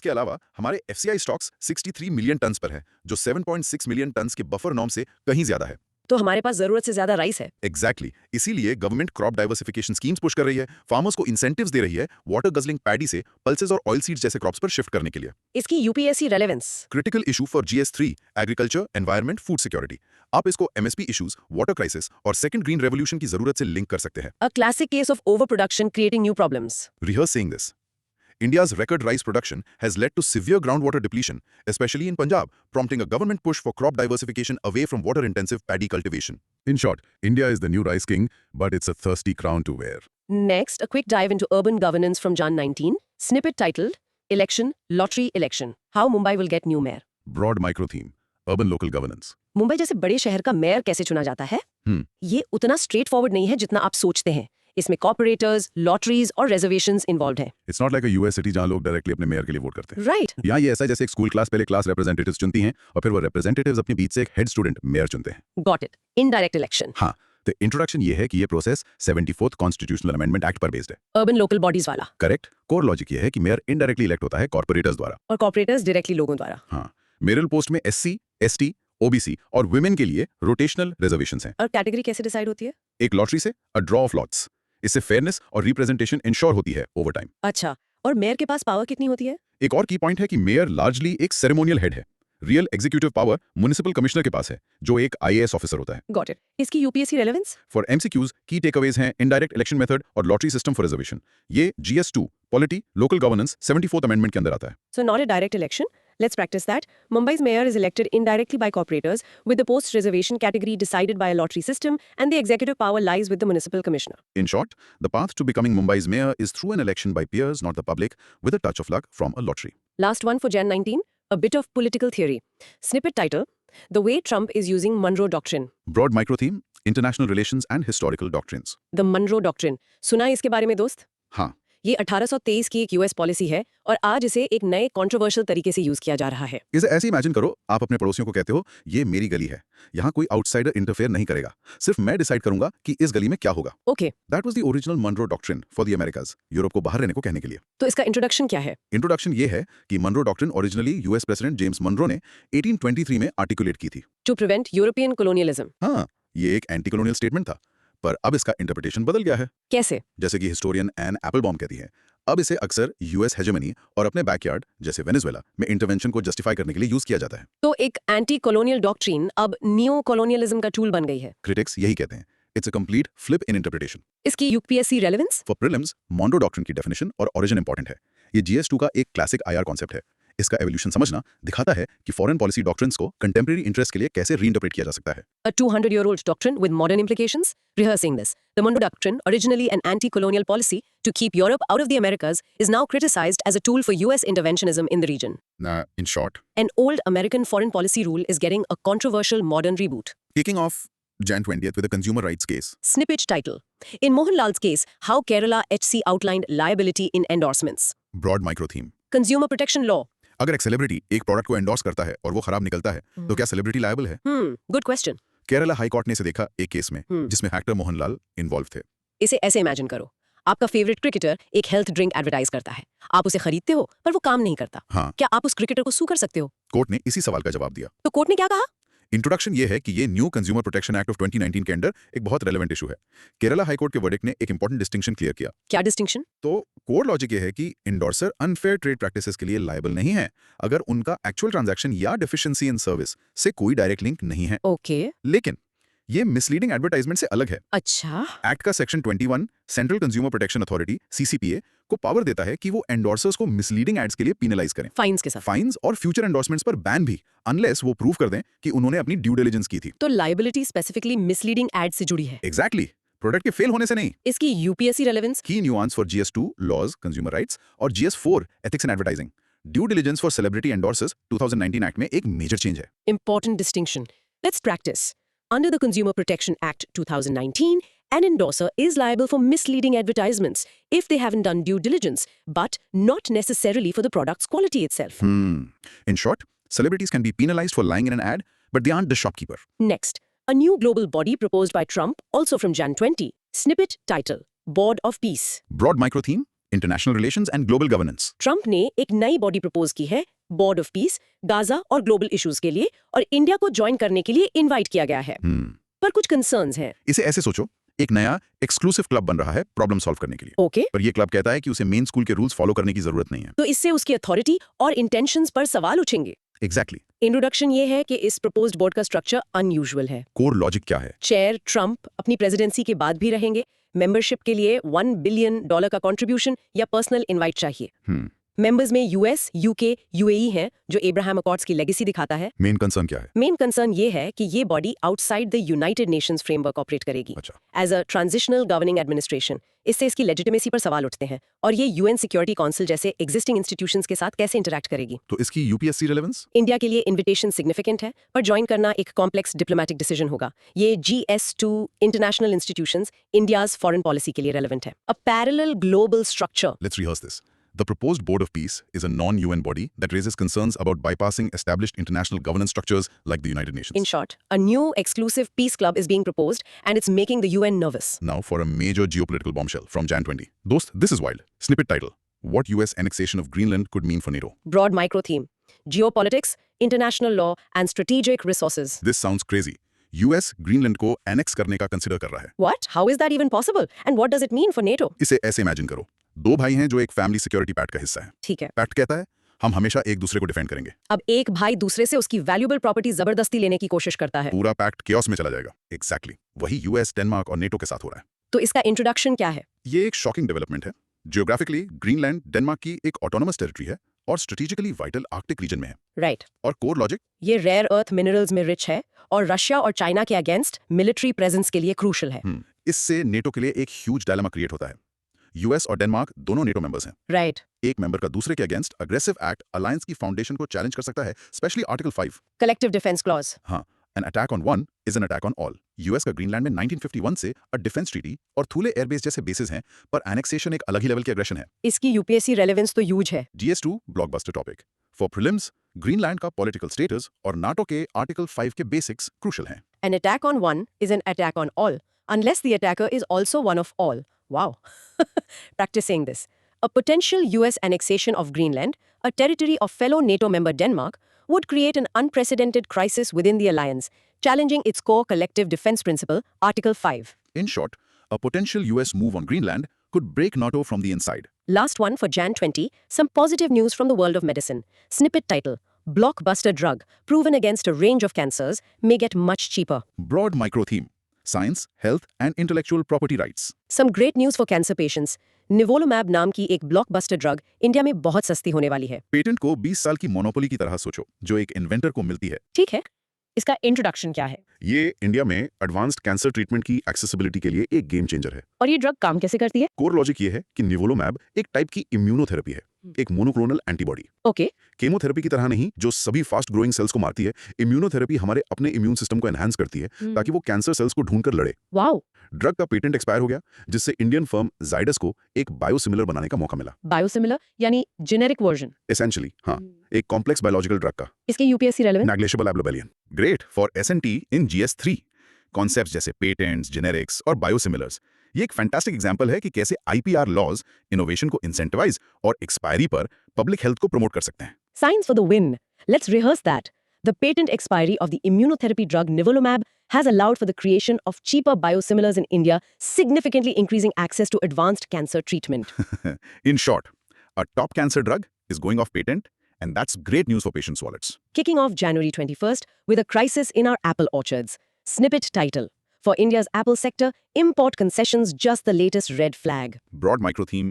अलावा हमारे FCI स्टॉक्स 63 मिलियन टन्स पर है, जो 7.6 मिलियन टन्स के बफर नॉर्म से कहीं ज्यादा है। तो हमारे पास जरूरत से ज्यादा राइस है। एग्जैक्टली, इसीलिए government crop diversification schemes push कर रही है, फार्मर्स को इंसेंटिव्स दे रही है वाटर गजलिंग पैडी से पल्सेस और ऑयल सीड्स जैसे क्रॉप्स पर शिफ्ट करने के लिए। इसकी UPSC relevance? Critical issue for GS3 agriculture, environment, food security. आप इसको MSP इश्यूज, वाटर क्राइसिस और सेकंड ग्रीन रेवोल्यूशन की जरूरत से लिंक कर सकते हैं। A classic case of over production creating new problems. Rehearse saying this. India's record rice production has led to severe groundwater depletion, especially in Punjab, prompting a government push for crop diversification away from water-intensive paddy cultivation. In short, India is the new rice king, but it's a thirsty crown to wear. Next, a quick dive into urban governance from Jan 19. Snippet titled Election, Lottery Election. How Mumbai will get new mayor. Broad micro theme, urban local governance. Mumbai जैसे बड़े शहर का mayor कैसे चुना जाता है? ये उतना स्ट्रेट फॉरवर्ड नहीं है जितना आप सोचते हैं। इसमें कॉर्पोरेटर्स, लॉटरीज और रिजर्वेशंस इन्वॉल्व हैं। It's not like a US city जहां लोग डायरेक्टली अपने मेयर के लिए वोट करते हैं। राइट। यहाँ ये ऐसा है जैसे एक स्कूल क्लास पहले क्लास रिप्रेजेंटेटिव्स चुनती हैं और फिर वो रिप्रेजेंटेटिव्स अपने बीच से एक हेड स्टूडेंट मेयर चुनते हैं। Got it. Indirect election. हाँ, तो इंट्रोडक्शन ये है कि ये process 74th constitutional amendment act पर बेस्ड है। अर्बन लोकल बॉडीज वाला। करेक्ट। कोर लॉजिक ये है कि मेयर इनडायरेक्टली इलेक्ट होता है कॉर्पोरेटर्स द्वारा, और कॉर्पोरेटर्स डायरेक्टली लोगों द्वारा। हाँ, मेयरल पोस्ट में SC, ST ओबीसी और वुमेन के लिए रोटेशनल रिजर्वेशंस हैं। और कैटेगरी कैसे डिसाइड होती है? एक लॉटरी से अ ड्रॉ ऑफ लॉट्स। इससे फेयरनेस और रिप्रेजेंटेशन इंश्योर होती है ओवर टाइम। अच्छा, और मेयर के पास पावर कितनी होती है? एक और की पॉइंट है कि मेयर लार्जली एक सेरेमोनियल हेड है। Real executive power municipal commissioner के पास है, जो एक आईएएस ऑफिसर होता है। Got it. इसकी यूपीएससी रेलेवेंस? फॉर एमसीक्यूज की टेकअवेज हैं इनडायरेक्ट इलेक्शन मेथड और लॉटरी सिस्टम फॉर रिजर्वेशन। ये GS2 polity local governance 74th amendment के अंदर आता है। So not a direct election. Let's practice that. Mumbai's mayor is elected indirectly by corporators with the post-reservation category decided by a lottery system and the executive power lies with the municipal commissioner. In short, the path to becoming Mumbai's mayor is through an election by peers, not the public, with a touch of luck from a lottery. Last one for Jan 19, a bit of political theory. Snippet title, The Way Trump is Using Monroe Doctrine. Broad micro theme, international relations and historical doctrines. The Monroe Doctrine. सुना है इसके बारे में दोस्त? हाँ, ये 1823 की एक यूएस पॉलिसी है और आज इसे एक नए कंट्रोवर्शियल तरीके से यूज किया जा रहा है। इसे ऐसे इमेजिन करो, आप अपने पड़ोसियों को कहते हो ये मेरी गली है, यहाँ कोई आउटसाइडर इंटरफेयर नहीं करेगा, सिर्फ मैं डिसाइड करूंगा कि इस गली में क्या होगा। Okay, that was the original Monroe doctrine for the Americas, Europe को बाहर रहने को कहने के लिए। तो इसका इंट्रोडक्शन क्या है? इंट्रोडक्शन ये है कि Monroe doctrine originally US president James Monroe ने 1823 में आर्टिकुलेट की थी। To prevent European colonialism. हाँ, ये एक एंटी कॉलोनियल स्टेटमेंट था, पर अब इसका इंटरप्रिटेशन बदल गया है। कैसे? जैसे कि हिस्टोरियन एन एप्पलबॉम कहती है, अब इसे अक्सर यूएस हेजेमनी और अपने बैकयार्ड जैसे वेनेजुएला में इंटरवेंशन को जस्टिफाई करने के लिए यूज किया जाता है। तो एक एंटी कॉलोनियल डॉक्ट्रिन अब नियो कॉलोनियलिज्म का टूल बन गई है। क्रिटिक्स यही कहते हैं, it's a complete flip in interpretation. इसकी UPSC relevance? For prelims, Monroe doctrine की डेफिनेशन और ओरिजिन इंपॉर्टेंट है। ये GS2 का एक क्लासिक IR कॉन्सेप्ट है। इसका एवोल्यूशन समझना दिखाता है कि फॉरेन पॉलिसी डॉक्ट्रिन्स को कंटेम्परेरी इंटरेस्ट के लिए कैसे रीइंटरप्रेट किया जा सकता है। A 200-year-old doctrine with modern implications? Rehearsing this, the Monroe Doctrine, originally an anti-colonial policy to keep Europe out of the Americas, is now criticized as a tool for US interventionism in the region. In short, An old American foreign policy rule is getting a controversial modern reboot. kicking off Jan 20th with a consumer rights case. Snippet title. In Mohanlal's case, how Kerala HC outlined liability in endorsements. Broad micro theme. Consumer protection law. अगर एक celebrity एक product को endorse करता है और वो खराब निकलता है, तो क्या सेलिब्रिटी लायबल है? Good question. Kerala high court ने इसे देखा एक केस में जिसमें एक्टर मोहनलाल इन्वॉल्व थे। इसे ऐसे इमेजिन करो, आपका फेवरेट क्रिकेटर एक हेल्थ ड्रिंक एडवर्टाइज करता है, आप उसे खरीदते हो पर वो काम नहीं करता। हाँ, क्या आप उस क्रिकेटर को सू कर सकते हो? कोर्ट ने इसी सवाल का जवाब दिया। तो कोर्ट ने क्या कहा? इंट्रोडक्शन ये है कि ये new consumer protection act of 2019 के अंडर एक बहुत रेलेवेंट इशू है। केरला हाई कोर्ट के वर्डिक्ट ने एक इंपॉर्टेंट डिस्टिंक्शन क्लियर किया। क्या डिस्टिंक्शन? तो कोर लॉजिक ये है कि इंडोर्सर अनफेयर ट्रेड प्रैक्टिसेस के लिए लायबल नहीं है अगर उनका एक्चुअल ट्रांजैक्शन या डेफिशिएंसी इन सर्विस से कोई डायरेक्ट लिंक नहीं है। ओके। लेकिन ये मिसलीडिंग एडवर्टाइजमेंट से अलग है। अच्छा। एक्ट का section 21 central consumer protection authority CCPA को पावर देता है कि वो एंडोर्सर्स को मिसलीडिंग एड्स के लिए पेनलाइज करें, फाइन्स के साथ। फाइन्स और फ्यूचर एंडोर्समेंट्स पर बैन भी, अनलेस वो प्रूव कर दें कि उन्होंने अपनी ड्यू डिलिजेंस की थी। तो लायबिलिटी स्पेसिफिकली मिसलीडिंग एड से जुड़ी है। एग्जैक्टली, प्रोडक्ट के फेल होने से नहीं। इसकी UPSC relevance? Key nuance for GS2 laws consumer rights और GS4 ethics in advertising. Due diligence for celebrity endorsers 2019 act में एक मेजर चेंज है। Important distinction. Let's practice. Under the Consumer Protection Act 2019, an endorser is liable for misleading advertisements if they haven't done due diligence, but not necessarily for the product's quality itself. In short, celebrities can be penalized for lying in an ad, but they aren't the shopkeeper. Next, a new global body proposed by Trump, also from Jan 20. Snippet title, Board of Peace. Broad micro theme, international relations and global governance. Trump ने एक नई body propose की है, board of peace, Gaza और global issues के लिए, और India को ज्वाइन करने के लिए इनवाइट किया गया है। पर कुछ कंसर्न्स हैं। इसे ऐसे सोचो, एक नया एक्सक्लूसिव क्लब बन रहा है प्रॉब्लम सॉल्व करने के लिए। ओके। पर ये क्लब कहता है कि उसे मेन स्कूल के रूल्स फॉलो करने की जरूरत नहीं है। तो इससे उसकी अथॉरिटी और इंटेंशंस पर सवाल उठेंगे। एग्जैक्टली। इंट्रोडक्शन ये है कि इस प्रपोज्ड बोर्ड का स्ट्रक्चर अनयूजुअल है। कोर लॉजिक क्या है? चेयर ट्रंप अपनी प्रेसिडेंसी के बाद भी रहेंगे। मेंबरशिप के लिए $1 बिलियन का कंट्रीब्यूशन या पर्सनल इनवाइट चाहिए। मेंबर्स में US, UK, UAE हैं, जो एब्राहम अकॉर्ड्स की लेगेसी दिखाता है। मेन कंसर्न क्या है? मेन कंसर्न ये है कि ये body outside the United Nations framework operate करेगी as a transitional governing administration. इससे इसकी लेजिटिमेसी पर सवाल उठते हैं, और ये UN सिक्योरिटी काउंसिल जैसे एग्जिस्टिंग इंस्टीट्यूशंस के साथ कैसे इंटरैक्ट करेगी। तो इसकी UPSC रेलेवेंस? इंडिया के लिए इन्विटेशन सिग्निफिकेंट है, पर ज्वाइन करना एक कॉम्प्लेक्स डिप्लोमेटिक डिसीजन होगा। ये GS2 international institutions India's foreign policy के लिए रेलेवेंट है। A parallel global structure. Let's rehearse this. The proposed Board of Peace is a non-UN body that raises concerns about bypassing established international governance structures like the United Nations. In short, a new exclusive peace club is being proposed, and it's making the UN nervous. Now for a major geopolitical bombshell from Jan 20. Dost, this is wild. Snippet title: What US annexation of Greenland could mean for NATO. Broad micro theme. geopolitics, international law, and strategic resources. This sounds crazy. US Greenland को annex करने का consider कर रहा है। What? How is that even possible? And what does it mean for NATO? इसे ऐसे imagine करो, दो भाई हैं जो एक फैमिली सिक्योरिटी पैक्ट का हिस्सा है। ठीक है। पैक्ट कहता है हम हमेशा एक दूसरे को डिफेंड करेंगे। अब एक भाई दूसरे से उसकी वैल्यूएबल प्रॉपर्टी जबरदस्ती लेने की कोशिश करता है। पूरा पैक्ट केओस में चला जाएगा। एग्जैक्टली वही यूएस, डेनमार्क और नेटो के साथ हो रहा है। तो इसका इंट्रोडक्शन क्या है? ये एक शॉकिंग डेवलपमेंट है। जियोग्राफिकली ग्रीनलैंड डेनमार्क की एक ऑटोनोमस टेरिटरी है और स्ट्रेटेजिकली वाइटल आर्कटिक रीजन में है। राइट। और कोर लॉजिक, ये रेयर अर्थ मिनरल्स में रिच है और रशिया और चाइना के अगेंस्ट मिलिट्री प्रेजेंस के लिए क्रूशल है। इससे नेटो के लिए एक ह्यूज डायलेमा क्रिएट होता है। यूएस और डेनमार्क दोनों नेटो मेंबर्स हैं। राइट। एक मेंबर का दूसरे के अगेंस्ट अग्रेसिव एक्ट अलायंस की फाउंडेशन को चैलेंज कर सकता है, specially article 5। Collective defence clause. हाँ, an attack on one is an attack on all. US का ग्रीनलैंड में 1951 से अ डिफेंस ट्रीटी और थूले एयरबेस जैसे बेसिस हैं, पर एनेक्सेशन एक अलग ही लेवल की एग्रेशन है। इसकी यूपीएससी रेलेवेंस तो ह्यूज है। GS2 blockbuster topic. For prelims, Greenland का पॉलिटिकल स्टेटस और नाटो के आर्टिकल 5 के बेसिक्स क्रूशल हैं। An attack on one is an attack on all, unless the attacker is also one of all. Wow. Practicing this. A potential US annexation of Greenland, a territory of fellow NATO member Denmark, would create an unprecedented crisis within the alliance, challenging its core collective defense principle, Article 5. In short, a potential US move on Greenland could break NATO from the inside. Last one for Jan 20, some positive news from the world of medicine. Snippet title: Blockbuster drug, proven against a range of cancers, may get much cheaper. Broad micro theme: science, health and intellectual property rights. Some great news for cancer patients. Nivolumab नाम की एक blockbuster drug India में बहुत सस्ती होने वाली है। Patent को 20 साल की मोनोपोली की तरह सोचो, जो एक इन्वेंटर को मिलती है। ठीक है। इसका इंट्रोडक्शन क्या है? ये इंडिया में एडवांस्ड कैंसर ट्रीटमेंट की एक्सेसिबिलिटी के लिए एक गेम चेंजर है। और ये ड्रग काम कैसे करती है? कोर लॉजिक ये है कि निवोलोमैब एक टाइप की इम्यूनोथेरेपी है, एक मोनोक्लोनल एंटीबॉडी। ओके। केमोथेरेपी की तरह नहीं, जो सभी फास्ट ग्रोइंग सेल्स को मारती है। इम्यूनोथेरेपी हमारे अपने इम्यून सिस्टम को एनहांस करती है ताकि वो कैंसर सेल्स को ढूंढकर लड़े। वाओ। ड्रग का पेटेंट एक्सपायर हो गया, जिससे इंडियन फर्म जाइडस को एक बायोसिमिलर बनाने का मौका मिला। बायोसिमिलर यानी जेनेरिक वर्जन। एसेंशियली हाँ, एक कॉम्प्लेक्स बायोलॉजिकल ड्रग का। इसके यूपीएससी रेलेवेंस? नेग्लिजिबल एब्लोबेलियन। Great for SNT in GS3। Concepts जैसे पेटेंट्स, जेनेरिक्स और बायोसिमिलर्स, ये एक फैंटास्टिक एग्जांपल है कि कैसे IPR लॉज इनोवेशन को इंसेंटिवाइज और एक्सपायरी पर पब्लिक हेल्थ को प्रमोट कर सकते हैं। Science for the win. Let's rehearse that. The patent expiry of the immunotherapy drug nivolumab has allowed for the creation of cheaper biosimilars in India, significantly increasing access to advanced cancer treatment. In short, a top cancer drug is going off patent, and that's great news for patients' wallets. Kicking off January 21st with a crisis in our apple orchards. Snippet title: For India's apple sector, import concessions just the latest red flag. Broad micro theme: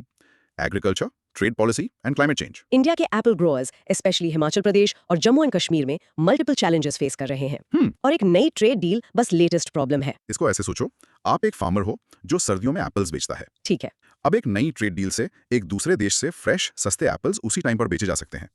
agriculture, trade policy, and climate change. India के Apple growers, specially Himachal Pradesh और Jammu and Kashmir में multiple challenges face कर रहे हैं। और एक नई trade deal बस लेटेस्ट प्रॉब्लम है। इसको ऐसे सोचो, आप एक फार्मर हो जो सर्दियों में एप्पल्स बेचता है। ठीक है। अब एक नई ट्रेड डील से एक दूसरे देश से फ्रेश सस्ते एप्पल्स उसी टाइम पर बेचे जा सकते हैं।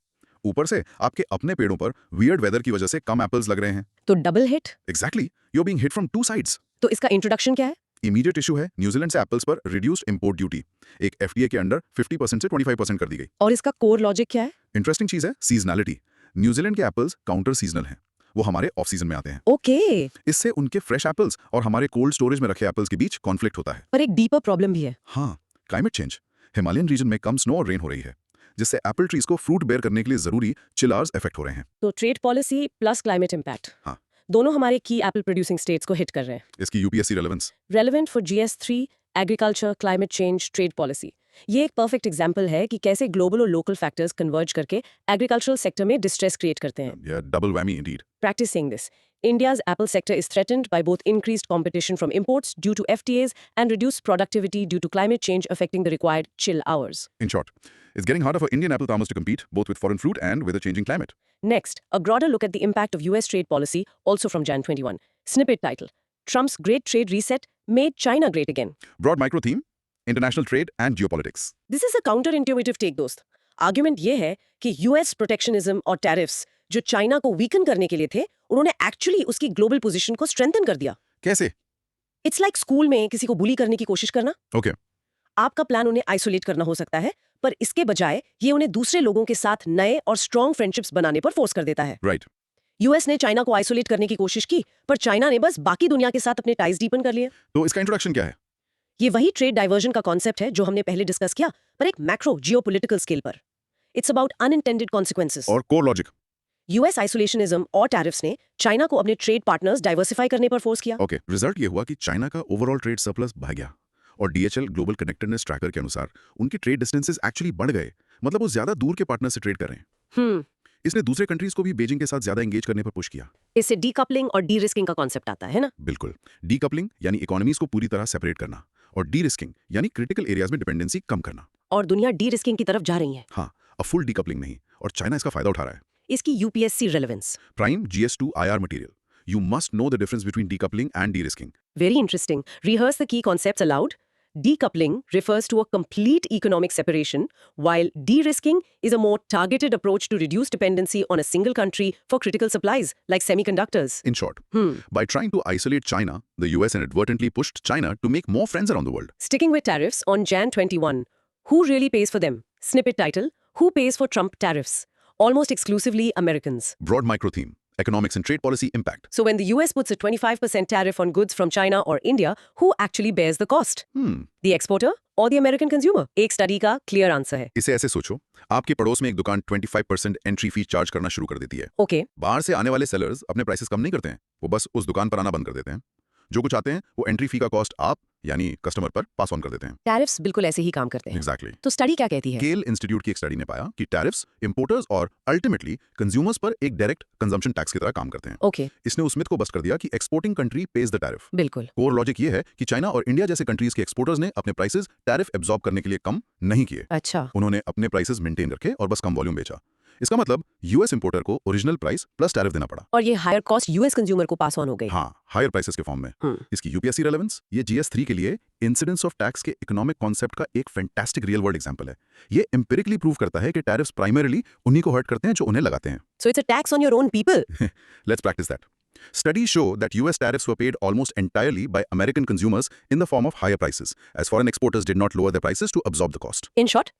ऊपर से आपके अपने पेड़ों पर वियर्ड वेदर की वजह से कम एप्पल्स लग रहे हैं। तो double hit. Exactly, you are being hit from two sides. तो इसका इंट्रोडक्शन क्या है? इमीडिएट इशू है न्यूजीलैंड से एप्पल्स पर रिड्यूस्ड इंपोर्ट ड्यूटी, एक FTA के अंडर 50% से 25% कर दी गई। और इसका कोर लॉजिक क्या है? इंटरेस्टिंग चीज है सीजनैलिटी। न्यूजीलैंड के एप्पल्स काउंटर सीजनल हैं, वो हमारे ऑफ सीजन में आते हैं। ओके। इससे उनके फ्रेश एप्पल्स और हमारे कोल्ड स्टोरेज में रखे एप्पल्स के बीच कॉन्फ्लिक्ट होता है। पर एक डीपर प्रॉब्लम भी है। हाँ, क्लाइमेट चेंज। हिमालयन रीजन में कम स्नो और रेन हो रही है, जिससे एप्पल ट्रीज को फ्रूट बेयर करने के लिए जरूरी चिलार्स इफेक्ट हो रहे हैं। तो trade policy plus climate impact, हाँ, दोनों हमारे की एप्पल प्रोड्यूसिंग स्टेट्स को हिट कर रहे हैं। इसकी UPSC relevance: relevant for GS3, agriculture, climate change, trade policy. ये एक परफेक्ट एग्जांपल है कि कैसे ग्लोबल और लोकल फैक्टर्स कन्वर्ज करके एग्रीकल्चरल सेक्टर में डिस्ट्रेस क्रिएट करते हैं। या double whammy Indeed. Practicing this, India's apple sector is threatened by both increased competition from imports due to FTAs and reduced productivity due to climate change affecting the required chill hours. In short, it's getting harder for Indian apple farmers to compete both with foreign fruit and with a changing climate. Next, a broader look at the impact of US trade policy, also from Jan 21. Snippet title: Trump's Great Trade Reset made China great again. Broad micro theme: international trade and geopolitics. This is a counterintuitive take, दोस्त। Argument ये है कि US protectionism और tariffs जो China को weaken करने के लिए थे, उन्होंने एक्चुअली उसकी ग्लोबल पोजीशन को स्ट्रेंथन कर दिया। कैसे? इट्स लाइक स्कूल में किसी को बुली करने की कोशिश करना। Okay. आपका प्लान उन्हें आइसोलेट करना हो सकता है, पर इसके बजाय ये उन्हें दूसरे लोगों के साथ नए और स्ट्रॉन्ग फ्रेंडशिप्स बनाने पर फोर्स कर देता है। Right. यूएस ने चाइना को आइसोलेट करने की कोशिश की, पर चाइना ने बस बाकी दुनिया के साथ अपने टाइज डीपन कर लिए। तो इसका इंट्रोडक्शन क्या है? ये वही ट्रेड डाइवर्जन का कॉन्सेप्ट है जो हमने पहले डिस्कस किया, पर एक मैक्रो जियोपॉलिटिकल स्केल पर। It's about unintended consequences. और कोर लॉजिक: यूएस आइसोलेशनिज्म और टैरिफ्स ने चाइना को अपने ट्रेड पार्टनर्स डाइवर्सिफाई करने पर फोर्स किया। ओके, रिजल्ट ये हुआ कि चाइना का ओवरऑल ट्रेड सरप्लस भाग गया और डीएचएल ग्लोबल कनेक्टेडनेस ट्रैकर के अनुसार उनके ट्रेड डिस्टेंसेस एक्चुअली बढ़ गए, मतलब वो ज्यादा दूर के पार्टनर से ट्रेड कर रहे हैं। इसने दूसरे कंट्रीज को भी बीजिंग के साथ ज्यादा एंगेज करने पर पुश किया। इससे डीकपलिंग और डी रिस्किंग का कॉन्सेप्ट आता है ना? बिल्कुल, डीकपलिंग यानी इकोनॉमीज को पूरी तरह सेपरेट करना और डी रिस्किंग यानी क्रिटिकल एरियाज में डिपेंडेंसी कम करना। और दुनिया डी रिस्किंग की तरफ जा रही है। हाँ, अब फुल डीकपलिंग नहीं, और चाइना इसका फायदा उठा रहा है। इसकी UPSC relevance. Prime GS2 IR material, you must know the difference between decoupling and D risking. Very interesting. Rehearse the key concepts aloud. Decoupling refers to a complete economic separation, while de-risking is a more targeted approach to reduce dependency on a single country for critical supplies like semiconductors. In short, by trying to isolate China, the US inadvertently pushed China to make more friends around the world. Sticking with tariffs on Jan 21, who really pays for them? Snippet title: Who pays for Trump tariffs? Almost exclusively Americans. Broad micro theme, economics and trade policy impact. So when the US puts a 25% tariff on goods from China or India, who actually bears the cost? The exporter or the American consumer? एक study का clear answer है। इसे ऐसे सोचो, आपके पड़ोस में एक दुकान 25% एंट्री फी चार्ज करना शुरू कर देती है। ओके। बाहर से आने वाले सेलर्स अपने प्राइसेस कम नहीं करते हैं, वो बस उस दुकान पर आना बंद कर देते हैं। जो कुछ आते हैं वो एंट्री फी का कॉस्ट आप यानी कस्टमर पर पास ऑन कर देते हैं। टैरिफ्स बिल्कुल ऐसे ही काम करते हैं। एग्जैक्टली। तो स्टडी क्या कहती है? केल इंस्टीट्यूट की एक स्टडी ने पाया कि टैरिफ्स इंपोर्टर्स और अल्टीमेटली कंज्यूमर्स पर एक डायरेक्ट कंजम्पशन टैक्स की तरह काम करते हैं। ओके। इसने उस मिथ को बस्ट कर दिया कि exporting country page the tariff. बिल्कुल। कोर लॉजिक ये है कि चाइना और इंडिया जैसे कंट्रीज के एक्सपोर्टर्स ने अपने प्राइसेस टैरिफ एब्जॉर्ब करने के लिए कम नहीं किए। अच्छा। उन्होंने अपने प्राइसेस मेंटेन रखे और बस कम वॉल्यूम बेचा। इसका मतलब यूएस इंपोर्टर को ओरिजिनल प्राइस प्लस टैरिफ देना पड़ा और ये हायर कॉस्ट यूएस कंज्यूमर को पास ऑन हो गई। हाँ, हायर प्राइसेस के फॉर्म में। इसकी यूपीएससी रेलेवेंस, ये GS3 के लिए इंसिडेंस ऑफ टैक्स के इकोनॉमिक कॉन्सेप्ट का एक फैंटास्टिक रियल वर्ल्ड एग्जांपल है। ये एम्पिरिकली प्रूव करता है कि टैरिफ्स प्राइमरीली उन्हीं को हर्ट करते हैं जो उन्हें लगाते हैं। So it's a tax on your own people. Let's practice that. Studies show that US tariffs were paid almost entirely by American consumers in the form of higher prices, as foreign exporters did not lower their prices to absorb the cost. In short,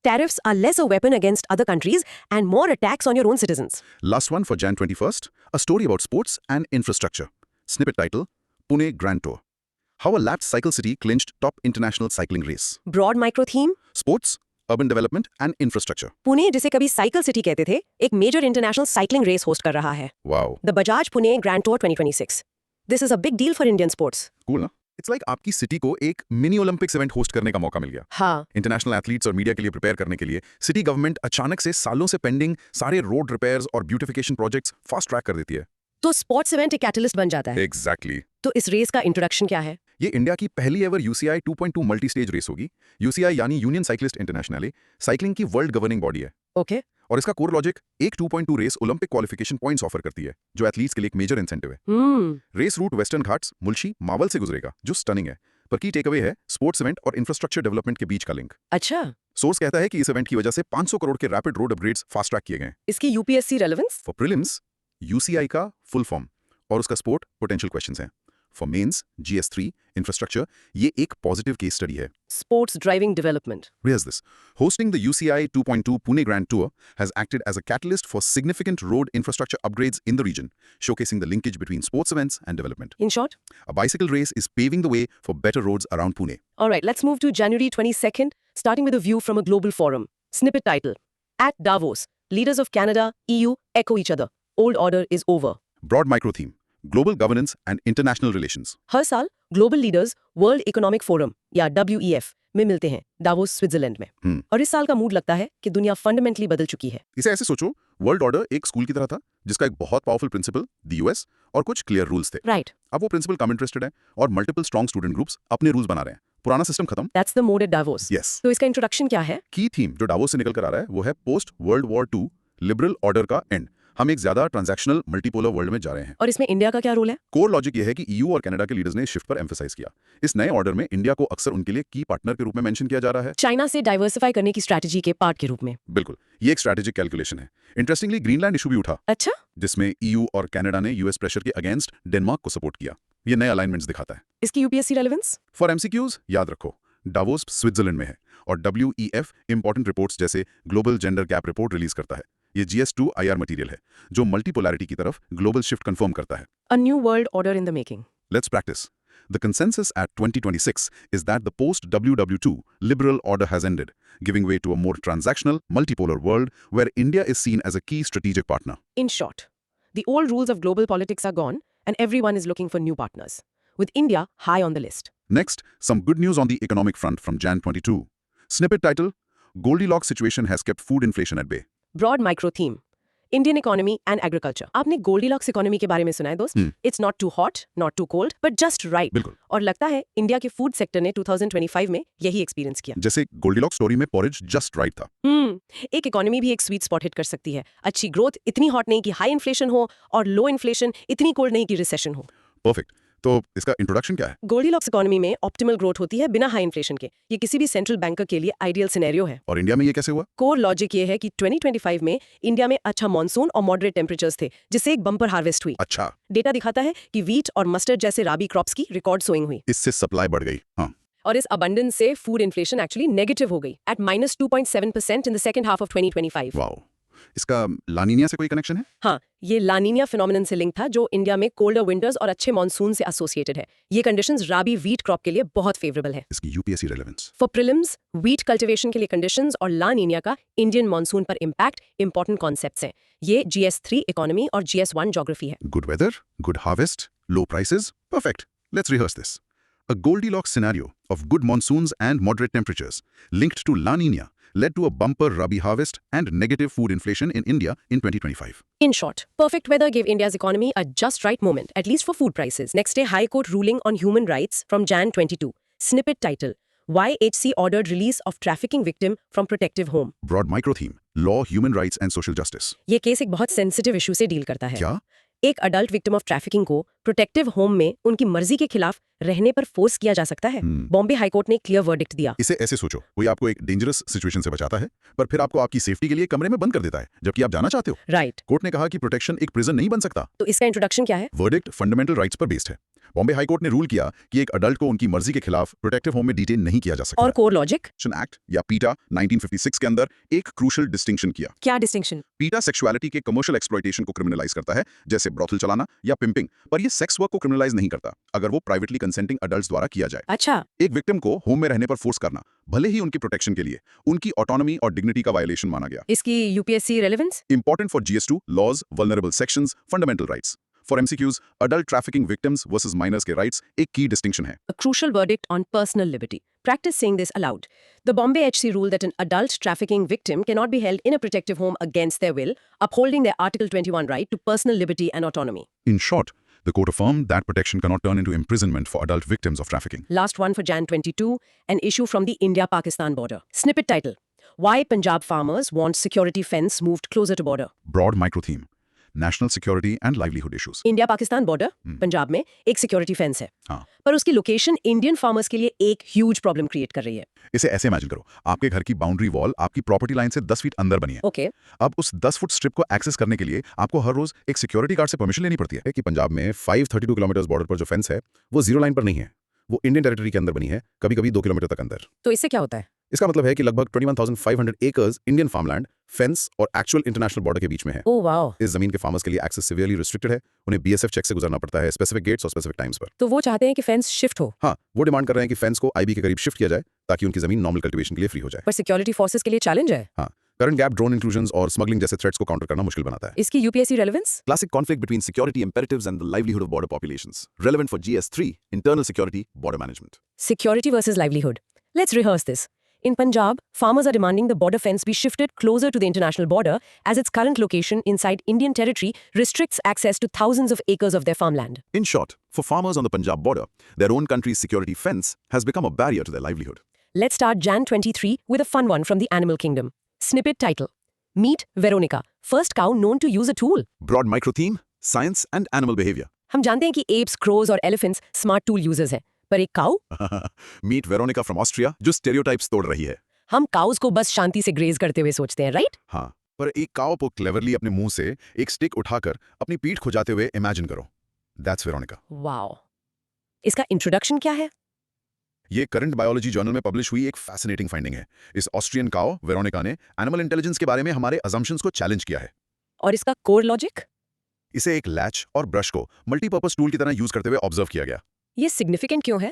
tariffs are less a weapon against other countries and more a tax on your own citizens. Last one for Jan 21st, a story about sports and infrastructure. Snippet title, Pune Grand Tour. How a lapped cycle city clinched top international cycling race. Broad micro theme: Sports, urban development and infrastructure. Pune, जिसे कभी cycle city कहते थे, एक major international cycling race host कर रहा है। Wow. The Bajaj Pune Grand Tour 2026. This is a big deal for Indian sports. Cool ना? It's like आपकी सिटी को एक मिनी ओलंपिक्स इवेंट होस्ट करने का मौका मिल गया। हाँ। इंटरनेशनल एथलीट्स और मीडिया के लिए प्रिपेयर करने के लिए सिटी गवर्नमेंट अचानक से सालों से पेंडिंग सारे रोड रिपेयर्स और ब्यूटिफिकेशन प्रोजेक्ट्स फास्ट ट्रैक कर देती है। तो स्पोर्ट्स इवेंट एक कैटलिस्ट बन जाता है। एग्जैक्टली। तो इस रेस का इंट्रोडक्शन क्या है? ये इंडिया की पहली ever UCI 2.2 multi stage race होगी। UCI यानी यूनियन साइक्लिस्ट इंटरनेशनल साइकिलिंग की वर्ल्ड गवर्निंग बॉडी है। ओके। और इसका कोर लॉजिक एक 2.2 race Olympic qualification points offer करती है, जो एथलीट्स के लिए एक मेजर इंसेंटिव है। Race route western Ghats, Mulshi, Maval से गुजरेगा, जो स्टनिंग है। पर की टेकअवे है स्पोर्ट्स इवेंट और इंफ्रास्ट्रक्चर डेवलपमेंट के बीच का लिंक। अच्छा। सोर्स कहता है कि इस इवेंट की वजह से 500 करोड़ के rapid road upgrades fast track किए गए। इसकी UPSC relevance? For prelims UCI का फुल फॉर्म और उसका स्पोर्ट पोटेंशियल क्वेश्चंस हैं। फॉर मेंस GS3 इंफ्रास्ट्रक्चर, ये एक पॉजिटिव केस स्टडी है। Sports driving development. Here's this. Hosting the UCI 2.2 Pune Grand Tour has acted as a catalyst for significant road infrastructure upgrades in the region, showcasing the linkage between sports events and development. In short? A bicycle race is paving the way for better roads around Pune. All right, let's move to January 22nd, starting with a view from a global forum. Snippet title: At Davos, leaders of Canada, EU echo each other. Old order is over. Broad micro theme: global governance and international relations. हर साल global leaders world economic forum या WEF में मिलते हैं Davos, Switzerland में। और इस साल का मूड लगता है कि दुनिया फंडामेंटली बदल चुकी है। इसे ऐसे सोचो, वर्ल्ड ऑर्डर एक स्कूल की तरह था जिसका एक बहुत पावरफुल प्रिंसिपल द US और कुछ क्लियर रूल्स थे। राइट। अब वो प्रिंसिपल कम इंटरेस्टेड है और मल्टीपल स्ट्रॉन्ग स्टूडेंट ग्रुप्स अपने रूल्स बना रहे हैं। पुराना सिस्टम खत्म। That's the mode eight Davos. Yes. तो इसका इंट्रोडक्शन क्या है? की थीम जो दावोस से निकल कर आ रहा है वो है post world war 2 liberal order का एंड। हम एक ज्यादा ट्रांजैक्शनल मल्टीपोलर वर्ल्ड में जा रहे हैं। और इसमें इंडिया का क्या रोल है? कोर लॉजिक ये है कि EU और कनाडा के लीडर्स ने शिफ्ट पर एम्फसाइज किया। इस नए ऑर्डर में इंडिया को अक्सर उनके लिए की पार्टनर के रूप में मेंशन किया जा रहा है, चाइना से डाइवर्सिफाई करने की स्ट्रैटेजी के पार्ट के रूप में। बिल्कुल, ये एक स्ट्रैटेजिक कैलकुलेशन है। इंटरेस्टिंगली ग्रीनलैंड इशू भी उठा, अच्छा, जिसमें EU और कनाडा ने US प्रेशर के अगेंस्ट डेनमार्क को सपोर्ट किया। ये नए अलाइनमेंट्स दिखाता है। इसकी यूपीएससी रेलेवेंस? फॉर MCQs याद रखो, डावोस स्विट्जरलैंड में है और WEF इंपॉर्टेंट रिपोर्ट्स जैसे global gender gap report release करता है। ये GS2 IR मटेरियल है जो मल्टीपोलैरिटी की तरफ ग्लोबल शिफ्ट कंफर्म करता है। A new world order in the making. Let's practice. The consensus at 2026 is that the post-WW2 liberal order has ended, giving way to a more transactional, multipolar world where India is seen as a key strategic partner. In short, the old rules of global politics are gone, and everyone is looking for new partners, with India high on the list. Next, some good news on the economic front from Jan 22. Snippet title: Goldilocks situation has kept food inflation at bay. Broad micro theme: Indian economy and agriculture. आपने Goldilocks economy के बारे में सुना है दोस्त? It's not too hot, not too cold, but just right. बिल्कुल। और लगता है इंडिया के फूड सेक्टर ने 2025 में यही एक्सपीरियंस किया। जैसे गोल्डीलॉक्स स्टोरी में पोरिज जस्ट राइट था। एक इकोनॉमी भी एक स्वीट स्पॉट हिट कर सकती है। अच्छी ग्रोथ, इतनी हॉट नहीं कि हाई इन्फ्लेशन हो, और लो इन्फ्लेशन, इतनी कोल्ड नहीं कि रिसेशन हो। परफेक्ट। तो इसका इंट्रोडक्शन क्या है? गोल्डीलॉक्स इकोनॉमी में ऑप्टिमल ग्रोथ होती है बिना हाई इन्फ्लेशन के। ये किसी भी सेंट्रल बैंकर के लिए आइडियल सिनेरियो है। और इंडिया में ये कैसे हुआ? कोर लॉजिक ये है कि 2025 में इंडिया में अच्छा मॉनसून और मॉडरेट टेम्परेचर्स थे, जिससे एक बम्पर हार्वेस्ट हुई। अच्छा। डेटा दिखाता है कि वीट और मस्टर्ड जैसे राबी क्रॉप्स की रिकॉर्ड सोइंग हुई। इससे सप्लाई बढ़ गई। हाँ। और इस अबंडेंस से फूड इन्फ्लेशन एक्चुअली नेगेटिव हो गई at -2.7% in the second half of 2025। Wow. इसका लानीनिया से कोई कनेक्शन है? हाँ, ये लानीनिया फिनोमिनन से लिंक था, जो इंडिया में कोल्डर विंटर्स और अच्छे मॉनसून से एसोसिएटेड है। ये कंडीशंस राबी वीट क्रॉप के लिए बहुत फेवरेबल है। इसकी UPSC relevance? For prelims, wheat cultivation के लिए कंडीशंस और लानीनिया का इंडियन मॉनसून पर इम्पैक्ट इंपॉर्टेंट कॉन्सेप्ट्स हैं। ये GS3 इकोनॉमी और GS1 ज्योग्राफी है। Good weather, good harvest, low prices. Perfect. Let's rehearse this. A Goldilocks scenario of good monsoons and moderate temperatures linked to La Nina led to a bumper Rabi harvest and negative food inflation in India in 2025. In short, perfect weather gave India's economy a just right moment, at least for food prices. Next day, High Court ruling on human rights from Jan 22. Snippet title: Why HC ordered release of trafficking victim from protective home. Broad micro theme: law, human rights and social justice. ये case एक बहुत sensitive issue से deal करता है। क्या? एक adult victim of trafficking को protective home में उनकी मर्जी के खिलाफ रहने पर फोर्स किया जा सकता है। बॉम्बे हाईकोर्ट ने क्लियर वर्डिक्ट दिया। इसे ऐसे सोचो, कोई आपको एक डेंजरस सिचुएशन से बचाता है, पर फिर आपको आपकी सेफ्टी के लिए कमरे में बंद कर देता है, जबकि आप जाना चाहते हो। राइट। कोर्ट ने कहा कि प्रोटेक्शन एक प्रिजन नहीं बन सकता। तो इसका इंट्रोडक्शन क्या है? वर्डिक्ट फंडामेंटल राइट्स पर बेस्ड है। बॉम्बे हाईकोर्ट ने रूल किया कि एक अडल्ट को उनकी मर्जी के खिलाफ प्रोटेक्टिव होम में डिटेन नहीं किया जा सकता। और कोर लॉजिक? एक्ट या पीटा 1956 के अंदर एक क्रूशल डिस्टिंक्शन किया। क्या डिस्टिंक्शन? पीटा सेक्सुअलिटी के कमर्शियल एक्सप्लॉयटेशन को क्रिमिनलाइज करता है, जैसे ब्रॉथल चलाना या पिंपिंग, पर ये सेक्स वर्क को क्रिमिनलाइज नहीं करता अगर वो प्राइवेटली कंसेंटिंग अडल्ट्स द्वारा किया जाए। अच्छा। एक विक्टिम को होम में रहने पर फोर्स करना, भले ही उनकी प्रोटेक्शन के लिए, उनकी ऑटोनॉमी और डिग्निटी का वायलेशन माना गया। इसकी UPSC relevance? Important for GS2 laws, vulnerable sections, fundamental rights. For MCQs, adult trafficking victims versus minors के राइट्स एक की डिस्टिंक्शन है। A crucial verdict on personal liberty. Practice saying this aloud. The Bombay HC ruled that an adult trafficking victim cannot be held in a protective home against their will, upholding their Article 21 right to personal liberty and autonomy. In short, the court affirmed that protection cannot turn into imprisonment for adult victims of trafficking. Last one for Jan 22, an issue from the India-Pakistan border. Snippet title: Why Punjab farmers want security fence moved closer to border. Broad micro theme: national security and livelihood issues. India Pakistan border Punjab में एक security fence है, हाँ। पर उसकी location Indian farmers के लिए एक huge problem create कर रही है। इसे ऐसे इमेजिन करो, आपके घर की बाउंड्री वॉल आपकी प्रॉपर्टी लाइन से 10 फीट अंदर बनी है। ओके। अब उस 10 फुट स्ट्रिप को एक्सेस करने के लिए आपको हर रोज एक सिक्योरिटी गार्ड से परमिशन लेनी पड़ती है। कि पंजाब में 532 किलोमीटर बॉर्डर पर जो फेंस है वो जीरो लाइन पर नहीं है, वो इंडियन टेरिटरी के अंदर बनी है, कभी-कभी 2 किलोमीटर तक अंदर। तो इससे क्या होता है? इसका मतलब है कि लगभग 21,500 एकर्स इंडियन फार्मलैंड फेंस और एक्चुअल इंटरनेशनल बॉर्डर के बीच में है। Oh wow. इस जमीन के फार्मर्स के लिए एक्सेस सिवियरली रिस्ट्रिक्टेड है, उन्हें BSF चेक से गुजरना पड़ता है, स्पेसिफिक गेट्स और स्पेसिफिक टाइम्स पर। तो वो चाहते हैं कि फेंस शिफ्ट हो। हाँ, वो डिमांड कर रहे हैं कि फेंस को IB के करीब शिफ्ट किया जाए ताकि उनकी जमीन नॉर्मल कल्टीवेशन के लिए फ्री हो जाए। पर सिक्योरिटी फोर्सेस के लिए चैलेंज है। हाँ, करंट गैप ड्रोन इंट्रूजन्स और स्मगलिंग जैसे थ्रेट्स को काउंटर करना मुश्किल बनाता है। इसकी UPSC relevance? Classic conflict between security imperatives and the livelihood of border populations. Relevant for GS3, internal security, border management. Security versus livelihood. Let's rehearse this. In Punjab, farmers are demanding the border fence be shifted closer to the international border as its current location inside Indian territory restricts access to thousands of acres of their farmland. In short, for farmers on the Punjab border, their own country's security fence has become a barrier to their livelihood. Let's start Jan 23 with a fun one from the animal kingdom. Snippet title: Meet Veronica, first cow known to use a tool. Broad micro theme: science and animal behavior. हम जानते हैं कि apes, crows और elephants smart tool users हैं, पर एक cow? Meet Veronica from Austria, जो stereotypes तोड़ रही है। हम cows को बस शांति से ग्रेज करते हुए सोचते हैं, राइट? हाँ, पर एक काव को क्लेवरली अपने मुंह से एक स्टिक उठाकर अपनी पीठ खुजाते हुए इमेजिन करो। That's Veronica. वाओ। इसका इंट्रोडक्शन क्या है? ये करंट बायोलॉजी जर्नल में पब्लिश हुई एक फैसिनेटिंग फाइंडिंग है। इस ऑस्ट्रियन काव वेरोनिका ने एनिमल इंटेलिजेंस के बारे में हमारे अजम्पशंस को चैलेंज किया है। और इसका कोर लॉजिक? इसे एक लैच और ब्रश को मल्टीपर्पज टूल की तरह यूज करते हुए ऑब्जर्व किया गया। ये सिग्निफिकेंट क्यों है?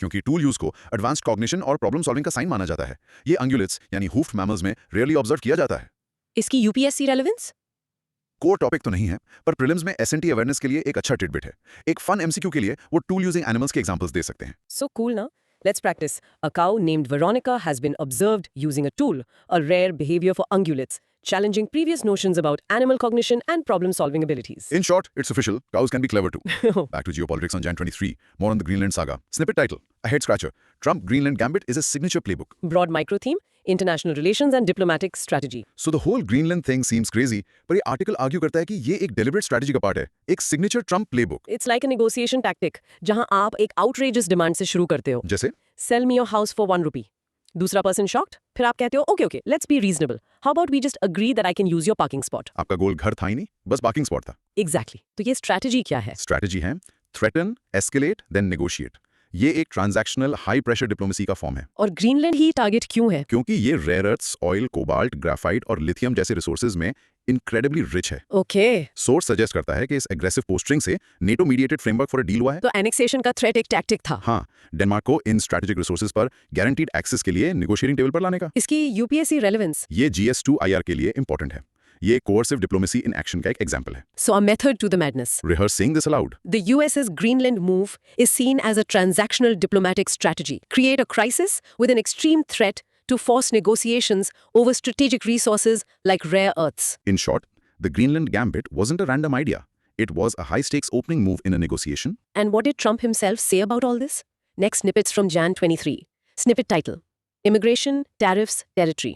क्योंकि टूल यूज को एडवांस्ड कॉग्निशन और प्रॉब्लम सॉल्विंग का साइन माना जाता है। ये अंगुलेट्स यानी हूफ्ड मैमल्स में रेयरली ऑब्जर्व किया जाता है। इसकी यूपीएससी रेलेवेंस? कोर टॉपिक तो नहीं है, पर प्रीलिम्स में एसएनटी अवेयरनेस के लिए एक अच्छा टिडबिट है। एक फन एमसीक्यू के लिए वो टूल यूजिंग एनिमल्स के एग्जांपल्स दे सकते हैं। So cool, na? Let's practice. A cow named Veronica has been observed using a tool, a rare behavior for ungulates, challenging previous notions about animal cognition and problem-solving abilities. In short, it's official. Cows can be clever too. Back to geopolitics on Jan 23. More on the Greenland saga. Snippet title: A head scratcher. Trump Greenland Gambit is a signature playbook. Broad micro theme: international relations and diplomatic strategy. So the whole Greenland thing seems crazy, पर ये article argue करता है कि ये एक deliberate strategy का part है, एक signature Trump playbook. It's like a negotiation tactic, जहां आप एक outrageous demand से शुरू करते हो. जैसे Sell me your house for ₹1. दूसरा person shocked, फिर आप कहते हो okay, let's be reasonable. How about we just agree that I can use your parking spot? आपका गोल घर था ही नहीं, बस पार्किंग स्पॉट था। Exactly. तो ये strategy क्या है? स्ट्रैटेजी है थ्रेटन, एस्केलेट, देन नेगोशिएट। ये एक ट्रांजैक्शनल हाई प्रेशर डिप्लोमेसी का फॉर्म है, और ग्रीनलैंड ही टारगेट क्यों है? क्योंकि ये rare earths, oil, cobalt, graphite और लिथियम जैसे रिसोर्सेज में इनक्रेडिबली रिच है। ओके, सोर्स सजेस्ट करता है कि इस एग्रेसिव पोस्टरिंग से NATO mediated framework for a deal हुआ है। तो एनेक्सेशन का थ्रेट एक टैक्टिक था। हाँ, डेनमार्क को इन स्ट्रैटेजिक रिसोर्सेज पर गारंटीड एक्सेस के लिए नेगोशिएटिंग टेबल पर लाने का। इसकी यूपीएससी रेलेवेंस? ये GS2 IR के लिए इंपॉर्टेंट है। ये कोर्सिव डिप्लोमेसी इन एक्शन का एक एग्जाम्पल है। So a method to the madness. Rehearse saying this aloud. The US's Greenland move is seen as a transactional diplomatic strategy. Create a crisis with an extreme threat to force negotiations over strategic resources like rare earths. In short, the Greenland Gambit wasn't a random idea. It was a high-stakes opening move in a negotiation. And what did Trump himself say about all this? Next snippets from Jan 23. Snippet title: Immigration, Tariffs, Territory.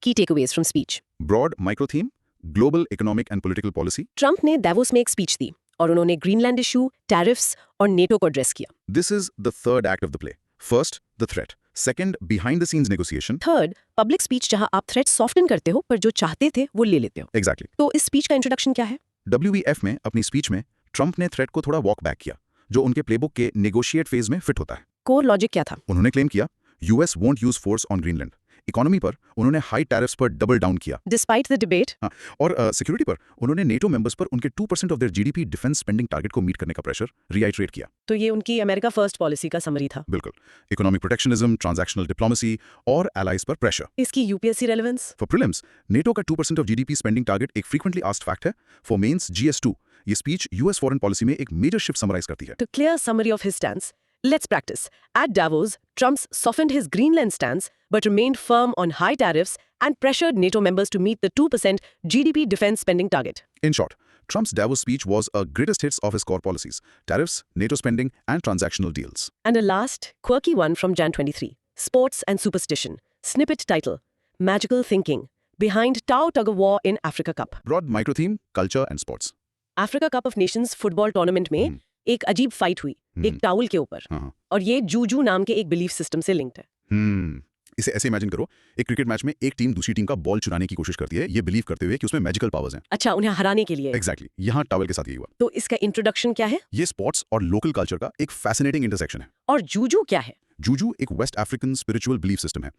Key takeaways from speech. Broad micro theme: global economic and political policy. Trump ने davos में एक speech दी और उन्होंने Greenland issue, tariffs और NATO को address किया। This is the third act of the play. First, the threat. Second, behind-the-scenes negotiation. Third, public speech जहां आप थ्रेट सॉफ्टन करते हो पर जो चाहते थे वो ले लेते हो। Exactly. तो इस स्पीच का इंट्रोडक्शन क्या है? WEF में अपनी स्पीच में ट्रंप ने थ्रेट को थोड़ा वॉक बैक किया, जो उनके प्लेबुक के नेगोशिएट फेज में फिट होता है। कोर लॉजिक क्या था? उन्होंने क्लेम किया US won't use force on Greenland. Economy पर उन्होंने हाई टैरिफ्स पर डबल डाउन किया। Despite the debate. हाँ, और सिक्योरिटी पर उन्होंने नेटो मेंबर्स पर उनके 2% of their GDP defence spending target को मीट करने का प्रेशर रिआइटरेट किया। तो ये उनकी अमेरिका फर्स्ट पॉलिसी का समरी था। बिल्कुल, इकोनॉमिक प्रोटेक्शनिज्म, ट्रांजैक्शनल डिप्लोमेसी और एलाइज पर प्रेशर। इसकी UPSC relevance? For prelims, NATO का 2% ऑफ GDP स्पेंडिंग टारगेट एक फ्रीक्वेंटली आस्क्ड फैक्ट है। फॉर मेंस GS2, ये स्पीच US फॉरेन पॉलिसी में एक मेजर शिफ्ट समराइज करती है। To clear summary of his stance, let's practice. At Davos, Trump softened his Greenland stance but remained firm on high tariffs and pressured NATO members to meet the 2% GDP defense spending target. In short, Trump's Davos speech was a greatest hits of his core policies: tariffs, NATO spending, and transactional deals. And a last, quirky one from Jan 23. Sports and Superstition. Snippet title: Magical Thinking. Behind Tau Tug of War in Africa Cup. Broad micro theme: culture and sports. Africa Cup of Nations football tournament में एक अजीब fight हुई एक टाउल के ऊपर, हाँ। और ये जूजू नाम के एक बिलीफ सिस्टम से लिंक्ड है। इसे ऐसे इमेजिन करो, एक क्रिकेट मैच में एक टीम दूसरी टीम का बॉल चुराने की कोशिश करती है, ये बिलीव करते हुए कि उसमें मैजिकल पावर्स हैं। अच्छा, उन्हें हराने के लिए। एग्जैक्टली, यहाँ टावल के साथ यही हुआ। तो इसका इंट्रोडक्शन क्या है? ये स्पोर्ट्स और लोकल कल्चर का एक फैसिनेटिंग इंटरसेक्शन है। और जूजू क्या है? जूजू एक West African spiritual belief system है।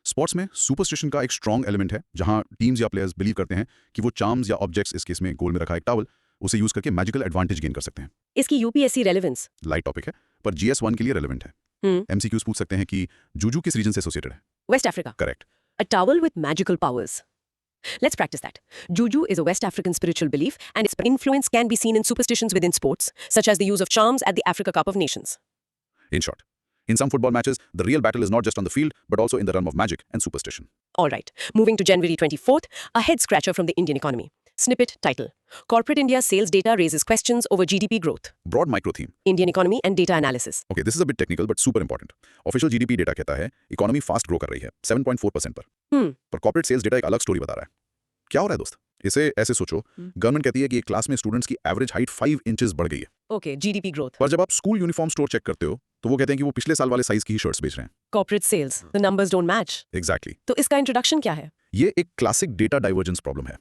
स्पोर्ट्स में सुपरस्टिशन का एक स्ट्रॉन्ग एलिमेंट है, जहां टीम्स या प्लेयर्स बिलीव करते हैं कि वो चार्म्स या ऑब्जेक्ट्स, इस केस में गोल में रखा एक टावल, उसे यूज करके मैजिकल एडवांटेज गेन कर सकते हैं। इसकी यूपीएससी रेलेवेंस? लाइट टॉपिक है, पर GS1 के लिए रेलेवेंट है। MCQs पूछ सकते हैं कि जूजू किस रीजन से एसोसिएटेड है। West Africa. Correct. A towel with magical powers. Let's practice that. Juju is a West African spiritual belief, and its influence can be seen in superstitions within sports, such as the use of charms at the Africa Cup of Nations. In short, in some football matches, the real battle is not just on the field, but also in the realm of magic and superstition. All right, moving to January 24th, a head scratcher from the Indian economy. Snippet title: Corporate India's sales data raises questions over GDP growth. Broad micro theme: Indian economy and data analysis. Okay, this is a bit technical but super important. Official GDP data कहता है economy fast grow कर रही है 7.4% पर। पर corporate sales data एक अलग story बता रहा है। क्या हो रहा है दोस्त? इसे ऐसे सोचो, गवर्नमेंट कहती है कि एक क्लास में स्टूडेंट्स की एवरेज हाइट 5 इंचेस बढ़ गई है। Okay, GDP growth. पर जब आप स्कूल यूनिफॉर्म स्टोर चेक करते हो, तो वो कहते हैं कि वो पिछले साल वाले साइज की ही शर्ट्स बेच रहे हैं। Corporate sales. The numbers don't match. Exactly. तो इसका इंट्रोडक्शन क्या है? ये एक क्लासिक डेटा डाइवर्जेंस प्रॉब्लम है।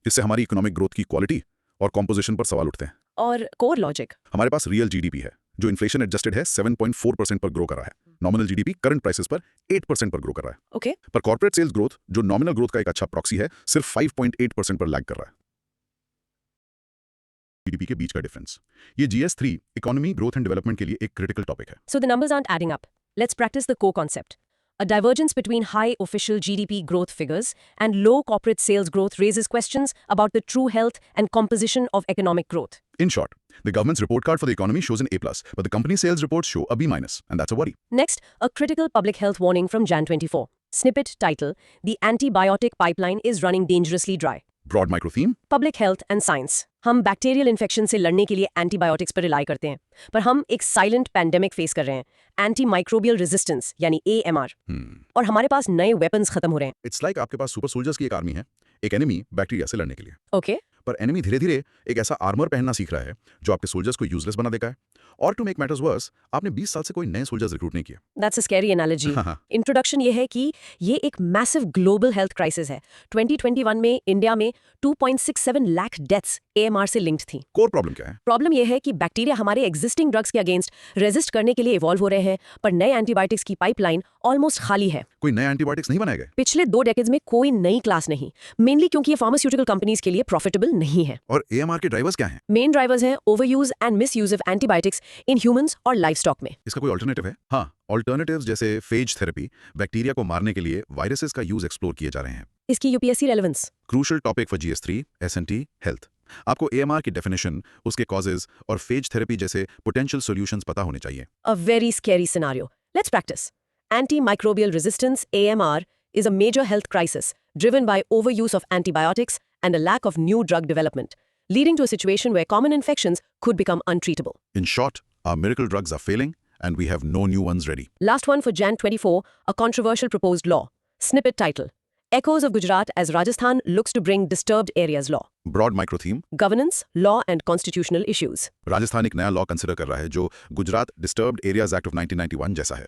इससे हमारी इकोनॉमिक ग्रोथ की क्वालिटी और कॉम्पोजिशन पर सवाल उठते हैं। और कोर लॉजिक? हमारे पास रियल GDP है, जो इन्फ्लेशन एडजस्टेड है 7.4% पर ग्रो कर रहा है। नॉमिनल GDP करंट प्राइसेस पर 8% पर ग्रो कर रहा है। Okay. पर कॉर्पोरेट सेल्स ग्रोथ, जो नॉमिनल ग्रोथ का एक अच्छा प्रॉक्सी है, सिर्फ 5.8% पर लैग कर रहा है। जीडीपी के बीच का डिफरेंस। ये GS3 economy growth and development के लिए एक क्रिटिकल टॉपिक है। So the numbers aren't adding up. Let's practice the core concept. A divergence between high official GDP growth figures and low corporate sales growth raises questions about the true health and composition of economic growth. In short, the government's report card for the economy shows an A+, but the company sales reports show a B-, and that's a worry. Next, a critical public health warning from Jan 24. Snippet title: The antibiotic pipeline is running dangerously dry. Broad micro theme? Public health and science. हम bacterial infection से लड़ने के लिए antibiotics पर rely करते हैं, पर हम एक साइलेंट पैंडेमिक फेस कर रहे हैं, एंटी माइक्रोबियल रेजिस्टेंस यानी AMR। और हमारे पास नए वेपन्स खत्म हो रहे हैं। इट्स लाइक आपके पास सुपर सोल्जर्स की एक आर्मी है, एक एनिमी बैक्टीरिया से लड़ने के लिए। ओके पर एनिमी धीरे धीरे एक ऐसा आर्मर पहनना सीख रहा है जो आपके सोल्जर्स को यूजलेस बना देगा है। और टू मेक मैटर्स वर्स, आपने 20 साल से कोई नए सोल्जर्स रिक्रूट नहीं किए। That's a scary analogy. Introduction ये है कि ये एक मैसिव ग्लोबल हेल्थ क्राइसिस है। 2021 में इंडिया में 2.67 लाख डेथ्स AMR से लिंक्ड थी। कोर प्रॉब्लम क्या है? प्रॉब्लम यह है कि बैक्टीरिया हमारे एग्जिस्टिंग ड्रग्स के अगेंस्ट रेजिस्ट करने के लिए इवॉल्व हो रहे हैं, पर नए एंटीबायोटिक्स की पाइपलाइन ऑलमोस्ट खाली है। कोई नए एंटीबायोटिक्स नहीं बनाए गए? पिछले 2 डेकेड्स में कोई नई क्लास नहीं, मेनली क्योंकि ये फार्मास्यूटिकल कंपनीज के लिए प्रॉफिटेबल नहीं है। और AMR के ड्राइवर्स क्या हैं? मेन ड्राइवर्स हैं overuse and misuse of antibiotics in humans और लाइवस्टॉक में। इसका कोई ऑल्टरनेटिव है? हाँ, ऑल्टरनेटिव्स जैसे फेज थेरेपी, बैक्टीरिया को मारने के लिए वायरसेस का यूज एक्सप्लोर किए जा रहे हैं। इसकी UPSC relevance. Crucial topic for GS3, S&T, health. आपको AMR की डेफिनेशन, उसके कॉजेज और फेज थेरेपी जैसे पोटेंशियल सॉल्यूशंस पता होने चाहिए। A very scary scenario. Let's practice. Antimicrobial resistance AMR is a major health crisis driven by overuse of antibiotics and a lack of new drug development, leading to a situation where common infections could become untreatable. In short, our miracle drugs are failing and we have no new ones ready. Last one for Jan 24, a controversial proposed law. Snippet title: Echoes of Gujarat as Rajasthan looks to bring disturbed areas law. Broad micro theme? Governance, law and constitutional issues. Rajasthan एक नया law consider कर रहा है जो Gujarat disturbed areas act of 1991 जैसा है।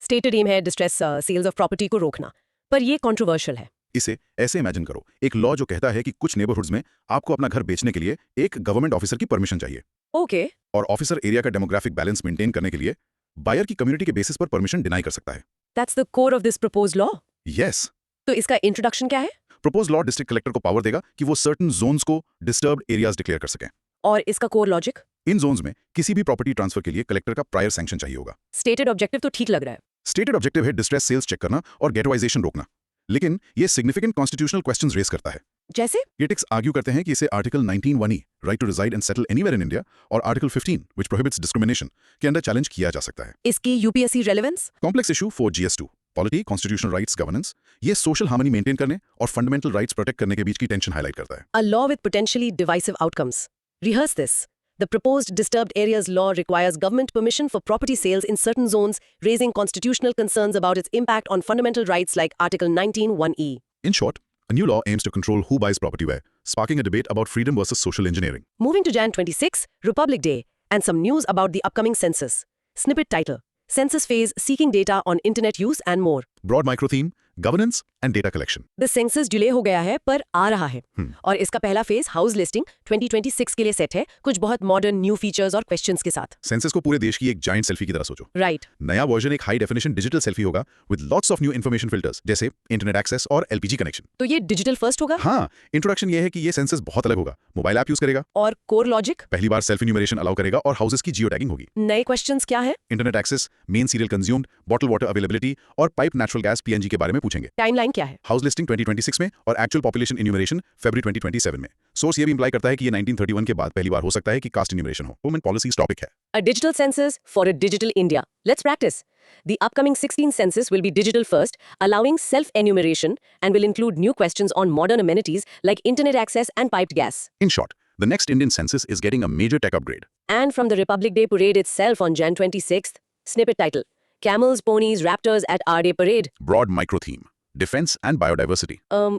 Stated aim है distress sales of property को रोकना, पर ये कंट्रोवर्शियल है। इसे ऐसे इमेजिन करो, एक लॉ जो कहता है कि कुछ नेबरहुड्स में आपको अपना घर बेचने के लिए एक गवर्नमेंट ऑफिसर की परमिशन चाहिए। ओके और ऑफिसर एरिया का डेमोग्राफिक बैलेंस मेंटेन करने के लिए बायर की कम्युनिटी के बेसिस पर परमिशन डिनाई कर सकता है। That's the core of this proposed law. Yes. तो इसका इंट्रोडक्शन क्या है? प्रपोज लॉ डिस्ट्रिक्ट कलेक्टर को पावर देगा कि वो सर्टेन जोन्स को डिस्टर्ब्ड एरियाज डिक्लेयर कर सकें। और इसका कोर लॉजिक? इन जोन्स में किसी भी प्रॉपर्टी ट्रांसफर के लिए कलेक्टर का प्रायर सैंक्शन चाहिए होगा। स्टेटेड ऑब्जेक्टिव तो ठीक लग रहा है। स्टेटेड ऑब्जेक्टिव है डिस्ट्रेस सेल्स चेक करना और गेटोइजेशन रोकना, लेकिन ये सिग्निफिकेंट कॉन्स्टिट्यूशनल क्वेश्चंस रेज करता है। जैसे? क्रिटिक्स आर्ग्यू करते हैं कि इसे article 19(1)(e right to reside and settle anywhere in India और आर्टिकल 15 व्हिच प्रोहिबिट्स डिस्क्रिमिनेशन के अंदर चैलेंज किया जा सकता है। इसकी UPSC relevance? Complex issue for GS2, polity, constitutional rights, governance, ये सोशल हार्मनी मेंटेन करने और फंडामेंटल राइट्स प्रोटेक्ट करने के बीच की टेंशन हाईलाइट करता है। A law with potentially divisive outcomes. Rehearse this. The proposed disturbed areas law requires government permission for property sales in certain zones, raising constitutional concerns about its impact on fundamental rights like Article 19(1)(e). In short, a new law aims to control who buys property where, sparking a debate about freedom versus social engineering. Moving to Jan 26, Republic Day, and some news about the upcoming census. Snippet title: Census phase seeking data on internet use and more. Broad micro theme: governance and data collection. The census delay हो गया है पर आ रहा है, और इसका पहला phase house listing 2026 के लिए सेट है, कुछ बहुत मॉडर्न न्यू फीचर्स और क्वेश्चंस के साथ। सेंसस को पूरे देश की एक जाइंट सेल्फी की तरह सोचो। राइट। नया वर्जन एक हाई डेफिनेशन डिजिटल सेल्फी होगा with lots of new information filters जैसे इंटरनेट एक्सेस और LPG कनेक्शन। तो ये डिजिटल फर्स्ट होगा? हाँ, इंट्रोडक्शन ये है कि ये सेंसस बहुत अलग होगा। मोबाइल ऐप यूज करेगा और कोर लॉजिक? पहली बार सेल्फ इन्यूमरेशन अलाउ करेगा और हाउसेस की जियो टैगिंग होगी। नए क्वेश्चंस क्या है? Internet access, main cereal consumed, bottle water availability और पाइप नेचुरल गैस PNG के बारे में पूछेंगे। टाइमलाइन क्या है? हाउस लिस्टिंग 2026 में और एक्चुअल पॉपुलेशन इन्यूमरेशन फरवरी 2027 में। सोर्स ये भी इंप्लाई करता है कि ये 1931 के बाद पहली बार हो सकता है कि कास्ट इन्यूमरेशन हो। वुमेन पॉलिसीज टॉपिक है। A digital census for a digital India. Let's practice. The upcoming 16th census will be digital first, allowing self-enumeration, and will include new questions on modern amenities like internet access and piped gas. In short, the next Indian census is getting a major tech upgrade. And from the Republic Day parade itself on Jan 26th, snippet title: Camels, Ponies, Raptors at our Day Parade. Broad micro theme: defence and biodiversity.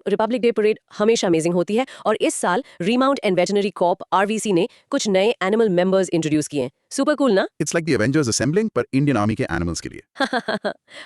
Republic day parade हमेशा amazing होती है, और इस साल remount and veterinary Corp RVC ने कुछ नए animal members introduce किए हैं। सुपर कूल ना? It's like the Avengers assembling पर इंडियन आर्मी के एनिमल्स के लिए।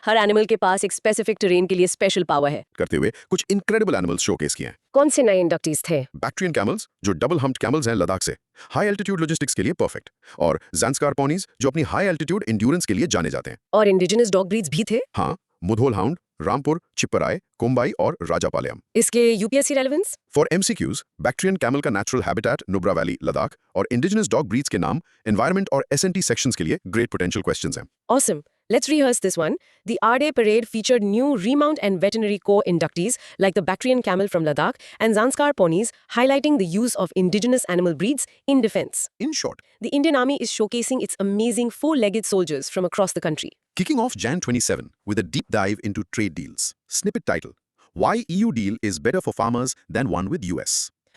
हर एनिमल के पास एक स्पेसिफिक टेरेन के लिए स्पेशल पावर है। करते हुए कुछ इनक्रेडिबल एनिमल्स शोकेस किए हैं। कौन से नए इंडक्टीज थे? बैक्ट्रियन कैमल्स जो डबल हम्प्ड कैमल्स हैं लद्दाख से, हाई एल्टीट्यूड लॉजिस्टिक्स के लिए परफेक्ट, और ज़ांस्कार पोनीज जो अपनी हाई एल्टीट्यूड एंड्योरेंस के लिए जाने जाते हैं। और इंडिजिनस डॉग ब्रीड्स भी थे? हाँ, मुधोल हाउंड, रामपुर, चिप्पराय, कोम्बाई और राजापालयम। इसके UPSC relevance? For MCQs, Bactrian camel का natural habitat Nubra valley, Ladakh और इंडिजिनस डॉग ब्रीड्स के नाम, एनवायरनमेंट और SNT सेक्शंस के लिए ग्रेट पोटेंशियल क्वेश्चंस हैं। Awesome. Let's rehearse this one. The R-Day parade featured new Remount and Veterinary Corps inductees like the Bactrian camel from Ladakh and Zanskar ponies, highlighting the use of indigenous animal breeds in defense. In short, The Indian Army is showcasing its amazing four-legged soldiers from across the country. kicking off Jan 27 with a deep dive into trade deals. Snippet title: Why EU deal is better for farmers than one with US.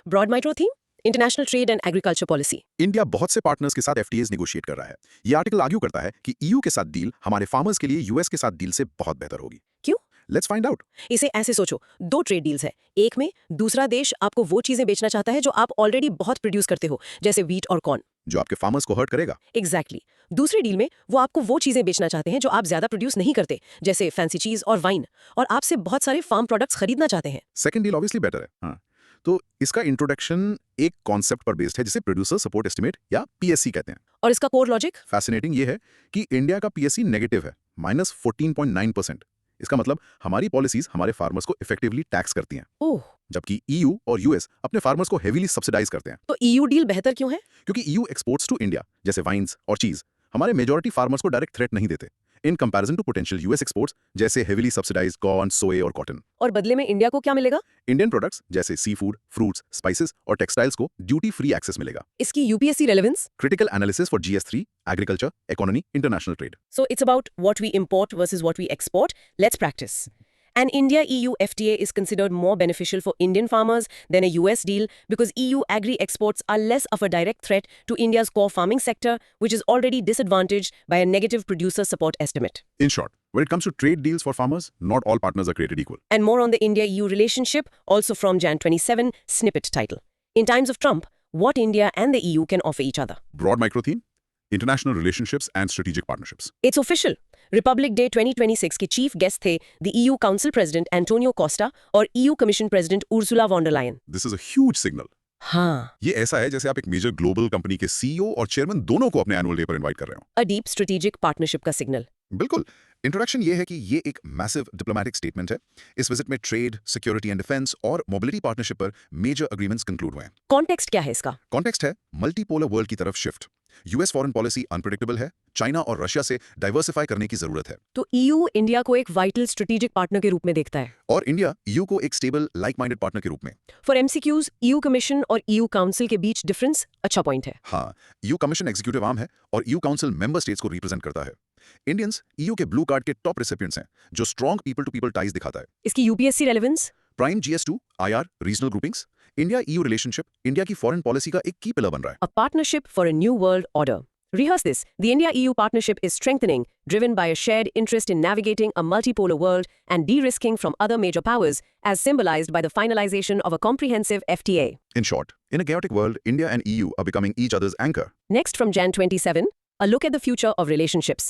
Broad micro theme? International Trade and Agriculture Policy. India बहुत से partners के साथ FTAs negotiate कर रहा है। ये article argue करता है कि EU के साथ डील हमारे फार्मर्स के लिए US के साथ डील से बहुत बेहतर होगी। क्यों? Let's find out. इसे ऐसे सोचो, दो ट्रेड डील्स है। एक में दूसरा देश आपको वो चीजें बेचना चाहता है जो आप ऑलरेडी बहुत प्रोड्यूस करते हो, जैसे व्हीट और कॉर्न। जो आपके फार्मर्स को हर्ट करेगा। एग्जैक्टली। दूसरी डील में वो आपको वो चीजें बेचना चाहते हैं जो आप ज्यादा प्रोड्यूस नहीं करते, जैसे फैंसी चीज और वाइन, और आपसे बहुत सारे फार्म प्रोडक्ट्स खरीदना चाहते हैं। सेकंड डील ऑब्वियसली बेटर है। हाँ, तो इसका इंट्रोडक्शन एक कॉन्सेप्ट पर बेस्ड है जिसे प्रोड्यूसर सपोर्ट एस्टिमेट या PSC कहते हैं। और इसका कोर लॉजिक? फैसिनेटिंग ये है कि इंडिया का PSC नेगेटिव है, -14.9%। इसका मतलब हमारी पॉलिसीज हमारे फार्मर्स को इफेक्टिवली टैक्स करती हैं, ओह, जबकि EU और US अपने फार्मर्स को हेवीली सब्सिडाइज करते हैं। तो EU डील बेहतर क्यों है? क्योंकि EU एक्सपोर्ट्स टू इंडिया जैसे वाइन्स और चीज हमारे मेजॉरिटी फार्मर्स को डायरेक्ट थ्रेट नहीं देते, in comparison to potential US exports जैसे हेवीली सब्सिडाइज्ड कॉर्न, सोए और कॉटन। और बदले में इंडिया को क्या मिलेगा? इंडियन प्रोडक्ट्स जैसे सी फूड, फ्रूट्स, स्पाइसेस और टेक्सटाइल्स को ड्यूटी फ्री एक्सेस मिलेगा। इसकी UPSC relevance? Critical analysis for GS3, agriculture, economy, international trade. So it's about what we import versus what we export. Let's practice. An India-EU FTA is considered more beneficial for Indian farmers than a US deal because EU agri-exports are less of a direct threat to India's core farming sector, which is already disadvantaged by a negative producer support estimate. In short, when it comes to trade deals for farmers, not all partners are created equal. And more on the India-EU relationship, also from Jan 27, snippet title. In times of Trump, what India and the EU can offer each other. Broad micro theme: international relationships and strategic partnerships. It's official. Republic Day 2026 के chief guest थे the EU Council President Antonio Costa और EU Commission President Ursula von der Leyen. This is a huge signal. हाँ, ये ऐसा है जैसे आप एक मेजर ग्लोबल कंपनी के CEO और चेयरमैन दोनों को अपने एनुअल डे पर इनवाइट कर रहे हो। a deep strategic partnership का सिग्नल। बिल्कुल। इंट्रोडक्शन ये है कि ये एक मैसिव डिप्लोमेटिक स्टेटमेंट है। इस विजिट में ट्रेड, सिक्योरिटी एंड डिफेंस और मोबिलिटी पार्टनरशिप पर मेजर एग्रीमेंट्स कंक्लूड हुए हैं। कॉन्टेक्स्ट क्या है इसका? कॉन्टेक्स्ट है मल्टीपोलर वर्ल्ड की तरफ shift. US foreign policy unpredictable है, चाइना और रशिया से डाइवर्सिफाई करने की जरूरत है। तो EU इंडिया को एक वाइटल स्ट्रेटेजिक पार्टनर के रूप में देखता है। और इंडिया EU को एक स्टेबल लाइक माइंडेड पार्टनर के रूप में। फॉर MCQs, EU कमीशन और EU काउंसिल के बीच डिफरेंस अच्छा पॉइंट है। हाँ, EU कमीशन एग्जीक्यूटिव आर्म है और EU काउंसिल मेंबर स्टेट्स को रिप्रेजेंट करता है। इंडियंस EU के ब्लू कार्ड के टॉप रेसिपिएंट्स हैं, जो strong people to people ties दिखाता है। इसकी UPSC relevance? Prime GS2, IR, regional groupings, India EU relationship India की फॉरेन पॉलिसी का एक की पिलर बन रहा है। A partnership for a new world order. Rehearse this. The India-EU partnership is strengthening, driven by a shared interest in navigating a multipolar world and de-risking from other major powers, as symbolized by the finalization of a comprehensive FTA. In short, in a chaotic world, India and EU are becoming each other's anchor. Next from Jan 27, a look at the future of relationships.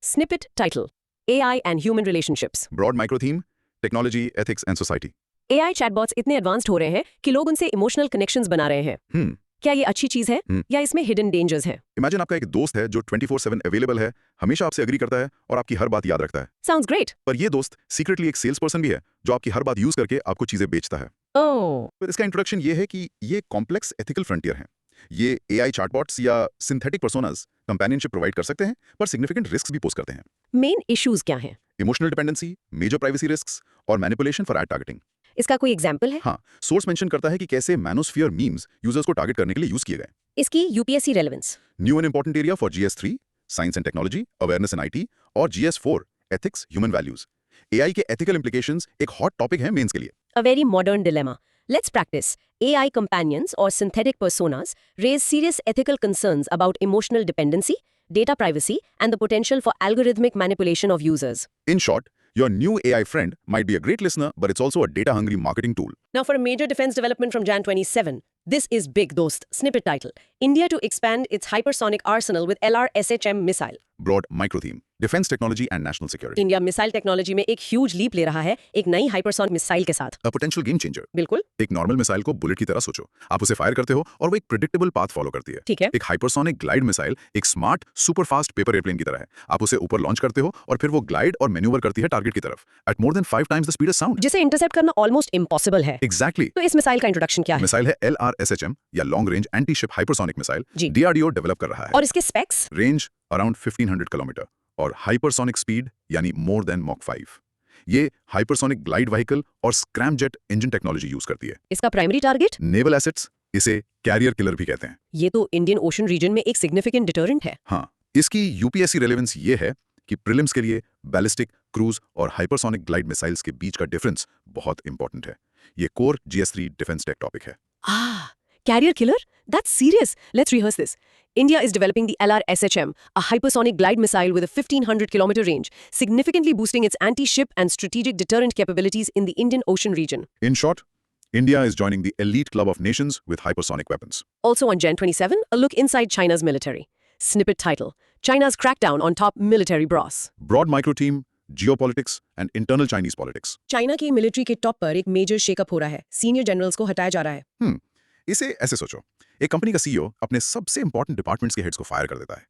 Snippet title: AI and human relationships. Broad micro theme: technology, ethics and society. AI chatbots इतने advanced हो रहे हैं कि लोग उनसे emotional connections बना रहे हैं। क्या ये अच्छी चीज है या इसमें हिडन डेंजर्स है? इमेजिन आपका एक दोस्त है जो 24/7 अवेलेबल है, हमेशा आपसे एग्री करता है और आपकी हर बात याद रखता है। Sounds great. पर ये दोस्त सीक्रेटली एक सेल्स पर्सन भी है जो आपकी हर बात यूज करके आपको चीजें बेचता है। Oh. तो इसका इंट्रोडक्शन ये है कि ये कॉम्प्लेक्स एथिकल फ्रंटियर हैं। ये AI चैटबॉट्स या सिंथेटिक पर्सोनास कंपेनियनशिप प्रोवाइड कर सकते हैं, पर सिग्निफिकेंट रिस्क भी पोज करते हैं। मेन इश्यूज क्या हैं? Emotional dependency, major privacy risks और मैनिपुलेशन फॉर एड टारगेटिंग। इसका कोई एग्जांपल है? हाँ, सोर्स मेंशन करता है कि कैसे मैनोस्फीयर मीम्स यूजर्स को टारगेट करने के लिए यूज किए गए। इसकी UPSC relevance? New and important area for GS3, science and technology, awareness and IT और GS4, ethics, human values. AI के एथिकल इंप्लीकेशंस एक हॉट टॉपिक है मेंस के लिए। A very modern dilemma. Let's practice. AI companions or synthetic personas raise serious ethical concerns about emotional dependency, data privacy, and the potential for algorithmic manipulation of users. In short, your new AI friend might be a great listener, but it's also a data-hungry marketing tool. Now for a major defense development from Jan 27. This is big, dost. Snippet title: India to expand its hypersonic arsenal with LRSHM missile. Broad micro theme: defence technology and national security. India missile technology में एक huge leap ले रहा है एक नई hypersonic missile के साथ। A potential game changer. बिल्कुल एक नॉर्मल मिसाइल को बुलेट की तरह सोचो। आप उसे फायर करते हो और वो एक प्रिडिक्टेबल पाथ फॉलो करती है। ठीक है। एक हाइपरसोनिक ग्लाइड मिसाइल एक smart super fast paper airplane की तरह है। आप उसे ऊपर लॉन्च करते हो और फिर वो ग्लाइड और मैन्यूवर करती है टारगेट की तरफ at more than 5 times the speed of sound. जिसे इंटरसेप्ट करना ऑलमोस्ट इम्पॉसिबल है। एग्जैक्टली। तो इस मिसाइल का इंट्रोडक्शन क्या है? मिसाइल है LRSHM या long range anti ship hypersonic missile. जी। DRDO डेवलप कर रहा है। और इसके स्पेक्स? रेंज अराउंड 1500 किलोमीटर और हाइपरसोनिक स्पीड यानी मोर देन मॉक 5। ये हाइपरसोनिक ग्लाइड व्हीकल और scramjet engine technology use करती है। इसका प्राइमरी टारगेट? नेवल एसेट्स, इसे कैरियर किलर भी कहते हैं। ये तो इंडियन ओशन रीजन में एक सिग्निफिकेंट डिटरेंट है। हाँ, इसकी यूपीएससी रेलेवेंस ये है कि प्रीलिम्स के लिए बैलिस्टिक, क्रूज और हाइपरसोनिक ग्लाइड मिसाइल्स के बीच का डिफरेंस बहुत इंपॉर्टेंट है। ये core GS3 defence tech topic है। Carrier killer? That's serious. Let's rehearse this. India is developing the LRSHM, a hypersonic glide missile with a 1500-kilometer range, significantly boosting its anti-ship and strategic deterrent capabilities in the Indian Ocean region. In short, India is joining the elite club of nations with hypersonic weapons. Also on Jan 27, a look inside China's military. Snippet title: China's crackdown on top military brass. Broad micro theme, geopolitics and internal Chinese politics. China की military के top पर एक major shake up हो रहा है। Senior generals को हटाया जा रहा है। इसे ऐसे सोचो, एक कंपनी का CEO अपने सबसे इंपॉर्टेंट डिपार्टमेंट्स के हेड्स को फायर कर देता है।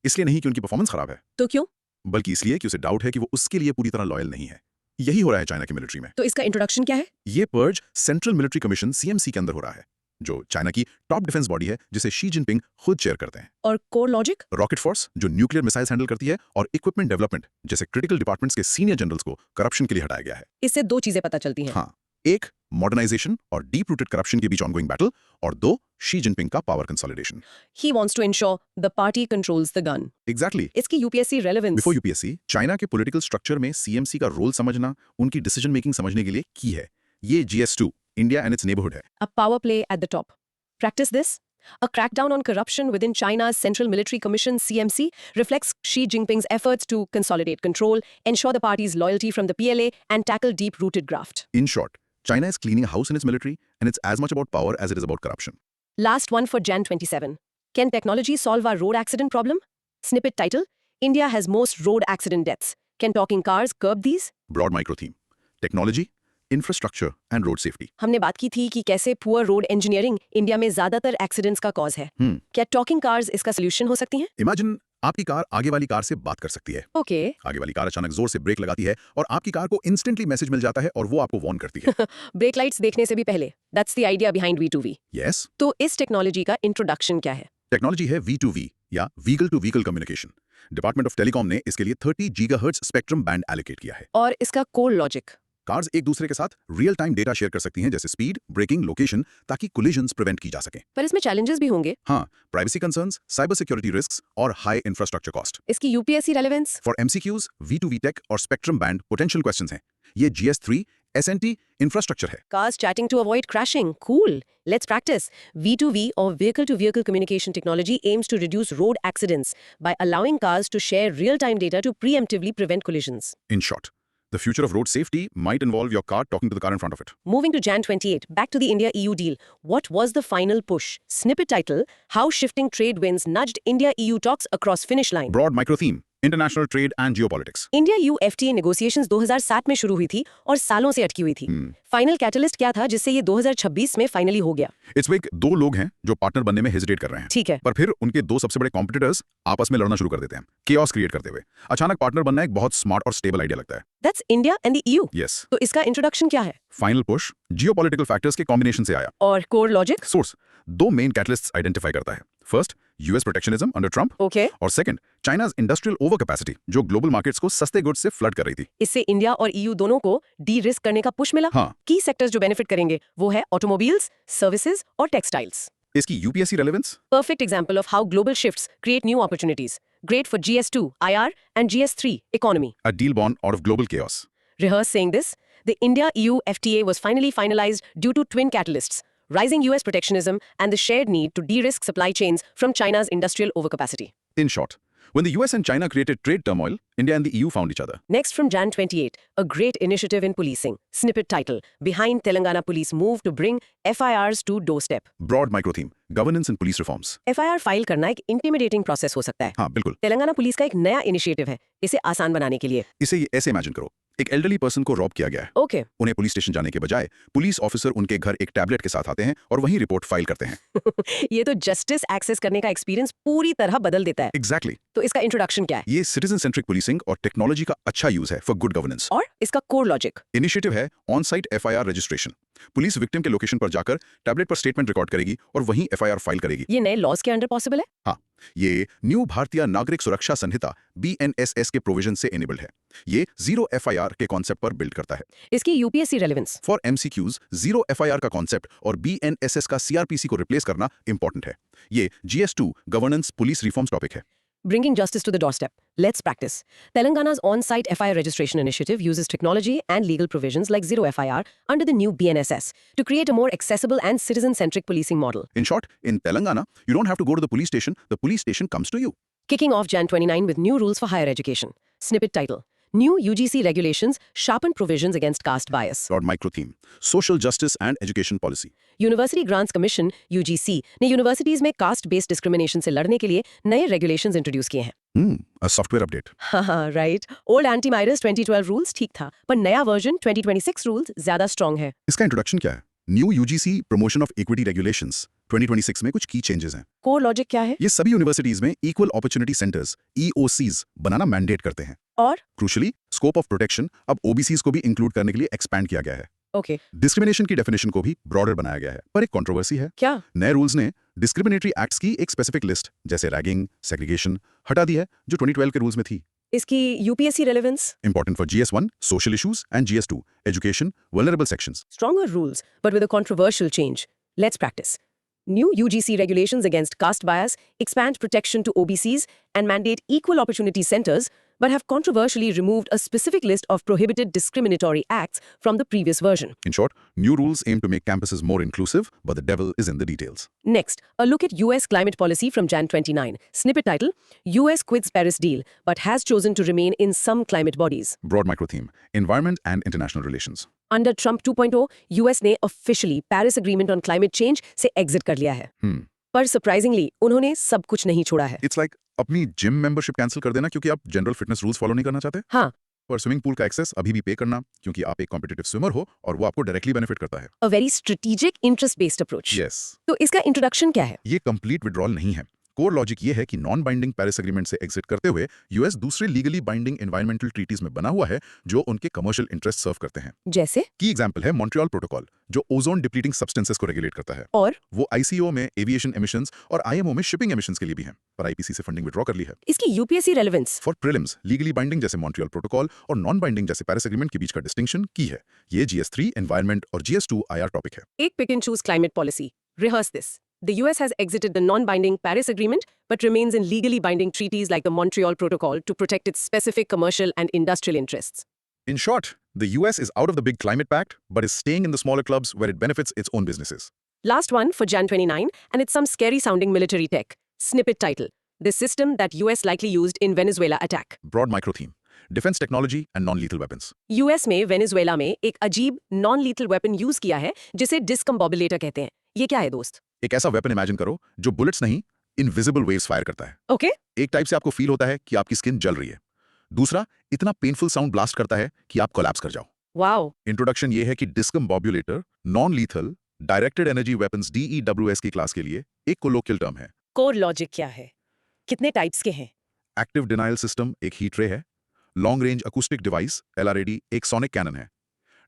इसलिए नहीं कि उनकी परफॉर्मेंस खराब है, तो क्यों? बल्कि इसलिए कि उसे डाउट है कि वो उसके लिए पूरी तरह लॉयल नहीं है। यही हो रहा है चाइना की मिलिट्री में। तो इसका इंट्रोडक्शन क्या है? ये purge central military commission CMC के अंदर हो रहा है, जो चाइना की टॉप डिफेंस बॉडी है जिसे शी जिनपिंग खुद चेयर करते हैं। और कोर लॉजिक? रॉकेट फोर्स, जो न्यूक्लियर मिसाइल्स हैंडल करती है, और इक्विपमेंट डेवलपमेंट जैसे क्रिटिकल डिपार्टमेंट्स के सीनियर जनरल्स को करप्शन के लिए हटाया गया है। इससे दो चीजें पता चलती हैं। हाँ, एक मॉडर्नाइजेशन और डीप रूटेड करप्शन के बीच ऑनगोइंग बैटल, और दो शी जिनपिंग का power consolidation. He wants to ensure the party controls the gun. Exactly. इसकी UPSC relevance? Before UPSC, China के पॉलिटिकल स्ट्रक्चर में CMC का रोल समझना, उनकी डिसीजन मेकिंग समझने के लिए की है। ये GS2 India and it's neighbourhood है। A power play at the top. Practice this. A crackdown on corruption within China's Central Military Commission CMC reflects Xi Jinping's efforts to consolidate control, ensure the party's loyalty from the PLA, and tackle deep-rooted graft. In short, China is cleaning house in its military, and it's as much about power as it is about corruption. Last one for Jan 27. Can technology solve our road accident problem? Snippet title: India has most road accident deaths. Can talking cars curb these? Broad micro theme: technology, infrastructure and road safety. हमने बात की थी कि कैसे poor road engineering India में ज्यादातर accidents का cause है। क्या टॉकिंग कार्स इसका सोल्यूशन हो सकती हैं? Imagine आपकी कार आगे वाली कार से बात कर सकती है। ओके। आगे वाली कार अचानक जोर से ब्रेक लगाती है और आपकी कार को इंस्टेंटली मैसेज मिल जाता है और वो आपको वार्न करती है। ब्रेक लाइट्स देखने से भी पहले। That's the idea behind V2V। Yes, तो इस टेक्नोलॉजी का इंट्रोडक्शन क्या है? टेक्नोलॉजी है V2V या vehicle to vehicle communication. Department of telecom ने इसके लिए 30 गीगाहर्ट्ज स्पेक्ट्रम बैंड एलोकेट किया है। और इसका कोर लॉजिक? कार्स एक दूसरे के साथ रियल टाइम डेटा शेयर कर सकती हैं, जैसे स्पीड, ब्रेकिंग, लोकेशन, ताकि कोलिजन्स प्रिवेंट की जा सकें। पर इसमें चैलेंजेस भी होंगे। हाँ, privacy concerns, cyber security risks और हाई इंफ्रास्ट्रक्चर कॉस्ट। इसकी UPSC relevance? For MCQs, V2V tech और स्पेक्ट्रम बैंड पोटेंशियल क्वेश्चंस हैं। ये GS3 SNT इंफ्रास्ट्रक्चर है। Cars chatting to avoid crashing. Cool. Let's practice. V2V or vehicle-to-vehicle communication technology aims to reduce road accidents by allowing cars to share real-time data to preemptively prevent collisions. In short, the future of road safety might involve your car talking to the car in front of it. Moving to Jan 28, back to the India-EU deal. What was the final push? Snippet title: How shifting trade winds nudged India-EU talks across finish line. Broad micro theme: international trade and geopolitics. India-EU FTA negotiations 2007 में शुरू हुई थी और सालों से अटकी हुई थी। फाइनल कैटलिस्ट क्या था जिससे ये 2026 में फाइनली हो गया? इट्स वीक दो लोग हैं जो पार्टनर बनने में हेजिटेट कर रहे हैं। ठीक है। पर फिर उनके दो सबसे बड़े कॉम्पिटिटर्स आपस में लड़ना शुरू कर देते हैं, केओस क्रिएट करते हुए। अचानक पार्टनर बनना एक बहुत स्मार्ट और स्टेबल आइडिया लगता है। That's India and the EU. Yes. तो इसका इंट्रोडक्शन क्या है? फाइनल पुश जियोपॉलिटिकल फैक्टर्स के कॉम्बिनेशन से आया। और कोर लॉजिक? सोर्स दो मेन कैटलिस्ट्स आइडेंटिफाई करता है। First, US protectionism under Trump, okay. और second, China's industrial overcapacity जो ग्लोबल मार्केट्स को सस्ते गुड्स से फ्लड कर रही थी। इससे इंडिया और EU दोनों को डी रिस्क करने का पुश मिला। हाँ। की सेक्टर्स जो बेनिफिट करेंगे वो है ऑटोमोबाइल्स, सर्विसेज और टेक्सटाइल्स। इसकी UPSC relevance? Perfect example of how global shifts create new opportunities. Great for GS2, IR and GS3 economy. A deal born out of global chaos. Rehearse saying this. The India-EU FTA was finally finalized due to twin catalysts: rising US protectionism and the shared need to de-risk supply chains from China's industrial overcapacity. In short, When the US and China created trade turmoil, India and the EU found each other. Next from Jan 28, a great initiative in policing. Snippet title, Behind Telangana Police Move to Bring FIRs to Doorstep. Broad micro theme, governance and police reforms. FIR file करना एक intimidating process हो सकता है। हाँ, बिल्कुल। Telangana police का एक नया इनिशिएटिव है इसे आसान बनाने के लिए। इसे ऐसे इमेजिन करो, एक एल्डरली पर्सन को रॉब किया गया है। ओके उन्हें पुलिस स्टेशन जाने के बजाय पुलिस ऑफिसर उनके घर एक टैबलेट के साथ आते हैं और वहीं रिपोर्ट फाइल करते हैं। ये तो जस्टिस एक्सेस करने का एक्सपीरियंस पूरी तरह बदल देता है। एग्जैक्टली। तो इसका इंट्रोडक्शन क्या है? ये सिटीजन सेंट्रिक पुलिसिंग और टेक्नोलॉजी का अच्छा यूज है फॉर गुड गवर्नेंस। और इसका कोर लॉजिक? इनिशिएटिव है on site FIR registration. Police victim के लोकेशन पर जाकर टैबलेट पर स्टेटमेंट रिकॉर्ड करेगी और वहीं FIR फाइल करेगी। ये नए लॉज के अंडर पॉसिबल है? हाँ, ये न्यू भारतीय नागरिक सुरक्षा संहिता BNSS के प्रोविजन से एनेबल्ड है। ये जीरो FIR के कॉन्सेप्ट पर बिल्ड करता है। इसकी UPSC relevance? For MCQs, zero FIR का कॉन्सेप्ट और BNSS का CRPC को रिप्लेस करना इंपॉर्टेंट है। ये GS2 governance police reforms topic है। Bringing justice to the doorstep. Let's practice. Telangana's on-site FIR registration initiative uses technology and legal provisions like Zero FIR under the new BNSS to create a more accessible and citizen-centric policing model. In short, in Telangana, you don't have to go to the police station comes to you. Kicking off Jan 29 with new rules for higher education. Snippet title. New UGC regulations sharpen provisions against caste bias. Broad micro theme, social justice and education policy. University Grants Commission UGC ने universities में caste based discrimination से लड़ने के लिए नए regulations introduce किए हैं। A software update. हाँ राइट। ओल्ड एंटी-माइरस 2012 रूल्स ठीक था, पर नया वर्जन 2026 रूल्स ज्यादा स्ट्रॉन्ग है। इसका इंट्रोडक्शन क्या है? New UGC promotion of equity regulations 2026 में कुछ की चेंजेस हैं। कोर लॉजिक क्या है? ये सभी यूनिवर्सिटीज में इक्वल अपॉर्चुनिटी सेंटर्स EOCs बनाना मैंडेट करते हैं। और क्रूशली स्कोप ऑफ प्रोटेक्शन अब OBCs को भी इंक्लूड करने के लिए एक्सपैंड किया गया है। ओके डिस्क्रिमिनेशन की डेफिनेशन को भी ब्रॉडर बनाया गया है, पर एक कंट्रोवर्सी है। क्या? नए रूल्स ने डिस्क्रिमिनेटरी एक्ट्स की एक स्पेसिफिक लिस्ट जैसे रैगिंग, सेग्रीगेशन हटा दी है जो 2012 के रूल्स में थी। इसकी UPSC relevance? Important for GS1, social issues, and GS2, education, vulnerable sections. Stronger rules, but with a controversial change. Let's practice. New UGC regulations against caste bias expand protection to OBCs and mandate equal opportunity centers, but have controversially removed a specific list of prohibited discriminatory acts from the previous version. In short, new rules aim to make campuses more inclusive, but the devil is in the details. Next, a look at US climate policy from Jan 29. Snippet title, US quits Paris deal, but has chosen to remain in some climate bodies. Broad micro theme, environment and international relations. Under Trump 2.0, US ने officially Paris Agreement on climate change से exit कर लिया है। पर surprisingly, उन्होंने सब कुछ नहीं छोड़ा है। It's like अपनी जिम मेंबरशिप कैंसिल कर देना क्योंकि आप जनरल फिटनेस रूल्स फॉलो नहीं करना चाहते। हाँ, और स्विमिंग पूल का एक्सेस अभी भी पे करना क्योंकि आप एक कॉम्पिटिटिव स्विमर हो और वो आपको डायरेक्टली बेनिफिट करता है। a very strategic interest-based approach. Yes. तो इसका इंट्रोडक्शन क्या है? ये कंप्लीट विड्रॉल नहीं है। कोर लॉजिक ये है कि नॉन बाइंडिंग पेरिस एग्रीमेंट से एग्जिट करते हुए यूएस दूसरे लीगली बाइंडिंग एनवायरमेंटल ट्रीटीज में बना हुआ है जो उनके कमर्शियल इंटरेस्ट सर्व करते हैं। जैसे? की एग्जांपल है मॉन्ट्रियल प्रोटोकॉल जो ओजोन डिप्लीटिंग सब्सटेंसेस को रेगुलेट करता है और वो ICO में एविएशन एमिशंस और IMO में शिपिंग एमिशंस के लिए भी है, पर IPC से फंडिंग विड्रॉ कर ली है। इसकी UPSC relevance? For prelims legally binding जैसे मॉन्ट्रियल प्रोटोकॉल और नॉन बाइंडिंग जैसे पेरिस एग्रीमेंट के बीच का डिस्टिंक्शन की है। ये GS3 एनवायरमेंट और GS2 IR टॉपिक है। एक pick and choose climate policy. Rehearse this. The US has exited the non-binding Paris Agreement but remains in legally binding treaties like the Montreal Protocol to protect its specific commercial and industrial interests. In short, the US is out of the big climate pact but is staying in the smaller clubs where it benefits its own businesses. Last one for Jan 29, and it's some scary-sounding military tech. Snippet title. The system that US likely used in Venezuela attack. Broad micro theme, defense technology and non-lethal weapons. US में Venezuela में एक अजीब non-lethal weapon use किया है जिसे डिस्कम्बोबुलेटर कहते हैं। ये क्या है दोस्त? एक ऐसा वेपन इमेजिन करो जो बुलेट्स नहीं, इनविजिबल वेव्स फायर करता है। ओके? एक टाइप से आपको फील होता है कि आपकी स्किन जल रही है। दूसरा, इतना पेनफुल साउंड ब्लास्ट करता है कि आप कोलैप्स कर जाओ। वाओ! इंट्रोडक्शन ये है कि discombobulator non-lethal directed energy weapons DEWS की क्लास के लिए एक कोलोकियल टर्म है। कोर लॉजिक क्या है? कितने टाइप्स के हैं? एक्टिव डिनाइल सिस्टम एक हीट रे है। Long range acoustic device LRAD एक सोनिक कैनन है।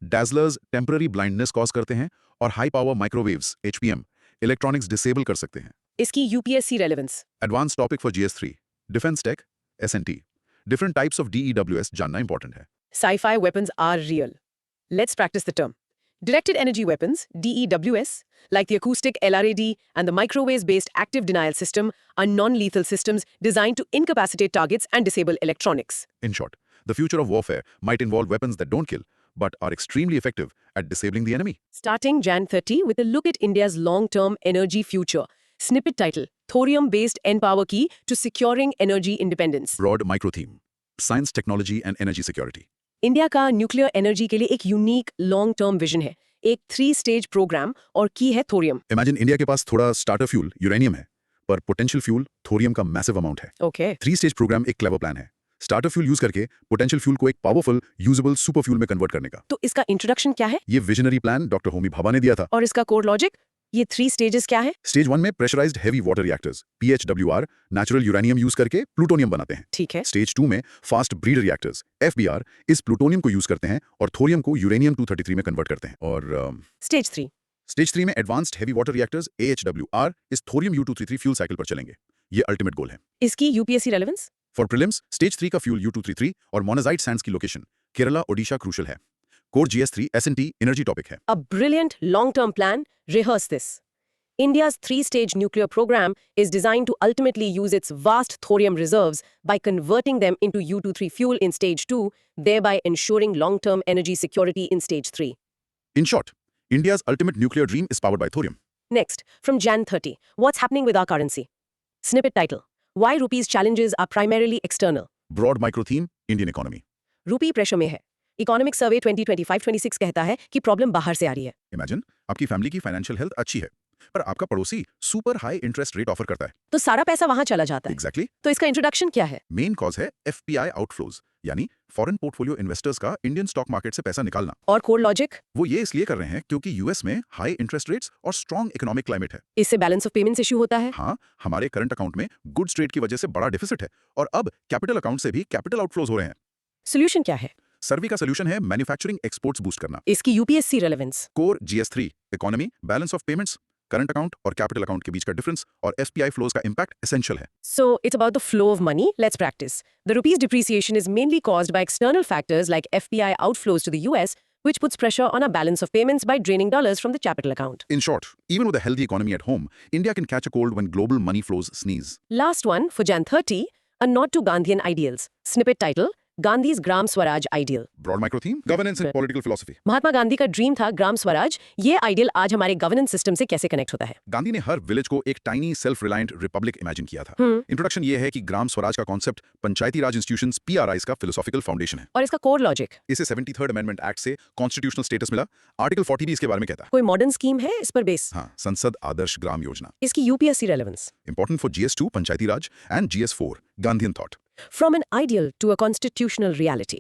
डैजलर्स टेम्पररी ब्लाइंडनेस कॉज करते हैं और high power microwaves HPM electronics disable कर सकते हैं। इसकी UPSC relevance? Advance topic for GS3, defence tech, SNT, different types of DEWS जानना इंपॉर्टेंट है। Sci-fi weapons are real. Let's practice the term. Directed energy weapons, DEWS, like the acoustic LRAD and the microwaves-based active denial system, are non-lethal systems designed to incapacitate targets and disable electronics. In short, the future of warfare might involve weapons that don't kill, but are extremely effective at disabling the enemy. Starting Jan 30 with a look at India's long-term energy future. Snippet title, thorium-based N-power key to securing energy independence. Broad micro theme: science, technology, and energy security. India का nuclear energy के लिए एक unique long term vision है, एक 3-स्टेज programme और की है thorium. Imagine India के पास थोड़ा स्टार्टर फ्यूल यूरेनियम है, पर पोटेंशियल फ्यूल थोरियम का मैसिव अमाउंट है. ओके. 3 स्टेज प्रोग्राम एक क्लेवर प्लान है. स्टार्टर फ्यूल यूज करके पोटेंशियल फ्यूल को एक पावरफुल यूजेबल सुपर फ्यूल में कन्वर्ट करने का. तो इसका इंट्रोडक्शन क्या है ये visionary plan doctor Homi Bhabha ने दिया था. और इसका कोर लॉजिक? ये 3 स्टेजेस क्या है? स्टेज 1 में pressurised heavy water reactors PHWR natural uranium use करके प्लूटोनियम बनाते हैं. ठीक है. स्टेज 2 में फास्ट ब्रीड रिएक्टर्स FBR इस प्लूटोनियम को यूज करते हैं और थोरियम को यूरेनियम 233 में कन्वर्ट करते हैं. और स्टेज 3. स्टेज 3 में advanced heavy water reactors AHWR इस थोरियम U233 फ्यूल साइकिल पर चलेंगे. ये अल्टीमेट गोल है. इसकी UPSC relevance? For prelims stage 3 का फ्यूल U233 और मोनाजाइट सैंड्स की लोकेशन केरला ओडिशा क्रूशल है. Core GS3 S&T energy topic है. A brilliant long-term plan. Rehearse this. India's 3-stage nuclear program is designed to ultimately use its vast thorium reserves by converting them into U-23 fuel in stage 2, thereby ensuring long-term energy security in stage 3. In short, India's ultimate nuclear dream is powered by thorium. Next, from Jan 30, what's happening with our currency? Snippet title: Why rupee's challenges are primarily external. Broad micro theme: Indian economy. रूपी pressure में है. Economic survey 2025-26 कहता है कि problem बाहर से आ रही है. इमेजिन आपकी फैमिली की फाइनेंशियल हेल्थ अच्छी है, पर आपका पड़ोसी super high interest rate offer करता है. तो सारा पैसा वहां चला जाता है. एग्जैक्टली. तो इसका इंट्रोडक्शन क्या है? मेन कॉज है FPI आउटफ्लोज, यानी फॉरेन पोर्टफोलियो इन्वेस्टर्स का इंडियन स्टॉक मार्केट से पैसा निकालना. और कोर लॉजिक? वो ये इसलिए कर रहे हैं क्योंकि यूएस में हाई इंटरेस्ट रेट्स और स्ट्रॉन्ग इकोनॉमिक क्लाइमेट है. इससे बैलेंस ऑफ पेमेंट्स इशू होता है. हाँ, हमारे करंट अकाउंट में गुड्स ट्रेड की वजह से बड़ा डिफिसिट है और अब कैपिटल अकाउंट से भी कैपिटल आउटफ्लोज हो रहे हैं. सोल्यूशन क्या है? सर्वे का सोल्यूशन है मैन्युफैक्चरिंग एक्सपोर्ट्स बूस्ट करना. इसकी UPSC relevance? Core GS3 economy, balance of payments, current account और कैपिटल अकाउंट के बीच का डिफरेंस और FPI फ्लोज का इंपैक्ट एसेंशियल है. So it's about the flow of money. Let's practice. The rupee's depreciation is mainly caused by external factors like FPI outflows to the US, which puts pressure on our balance of payments by draining dollars from the capital account. In short, even with a healthy economy at home, India can catch a cold when global money flows sneeze. Last one for Jan 30, a nod to Gandhian ideals. Snippet title: Gandhi's Gram Swaraj Ideal. Broad micro theme: governance and political philosophy. Mahatma Gandhi का dream था ग्राम स्वराज. ये ideal आज हमारे governance system से कैसे connect होता है? गांधी ने हर विलेज को एक tiny self reliant Republic imagine किया था. इंट्रोडक्शन ये है कि ग्राम स्वराज का कॉन्सेप्ट पंचायती राज इंस्टीट्यूशंस PRIs का फिलोसॉफिकल फाउंडेशन है. और इसका कोर लॉजिक? इसे 73rd अमेंडमेंट एक्ट से कॉन्स्टिट्यूशनल स्टेटस मिला. आर्टिकल 40 भी इसके बारे में कहता है. कोई मॉडर्न स्कीम है इस पर बेस? हाँ, संसद आदर्श ग्राम योजना. इसकी UPSC relevance? Important for GS2 Panchayati Raj and GS4 Gandhian thought. From an ideal to a constitutional reality.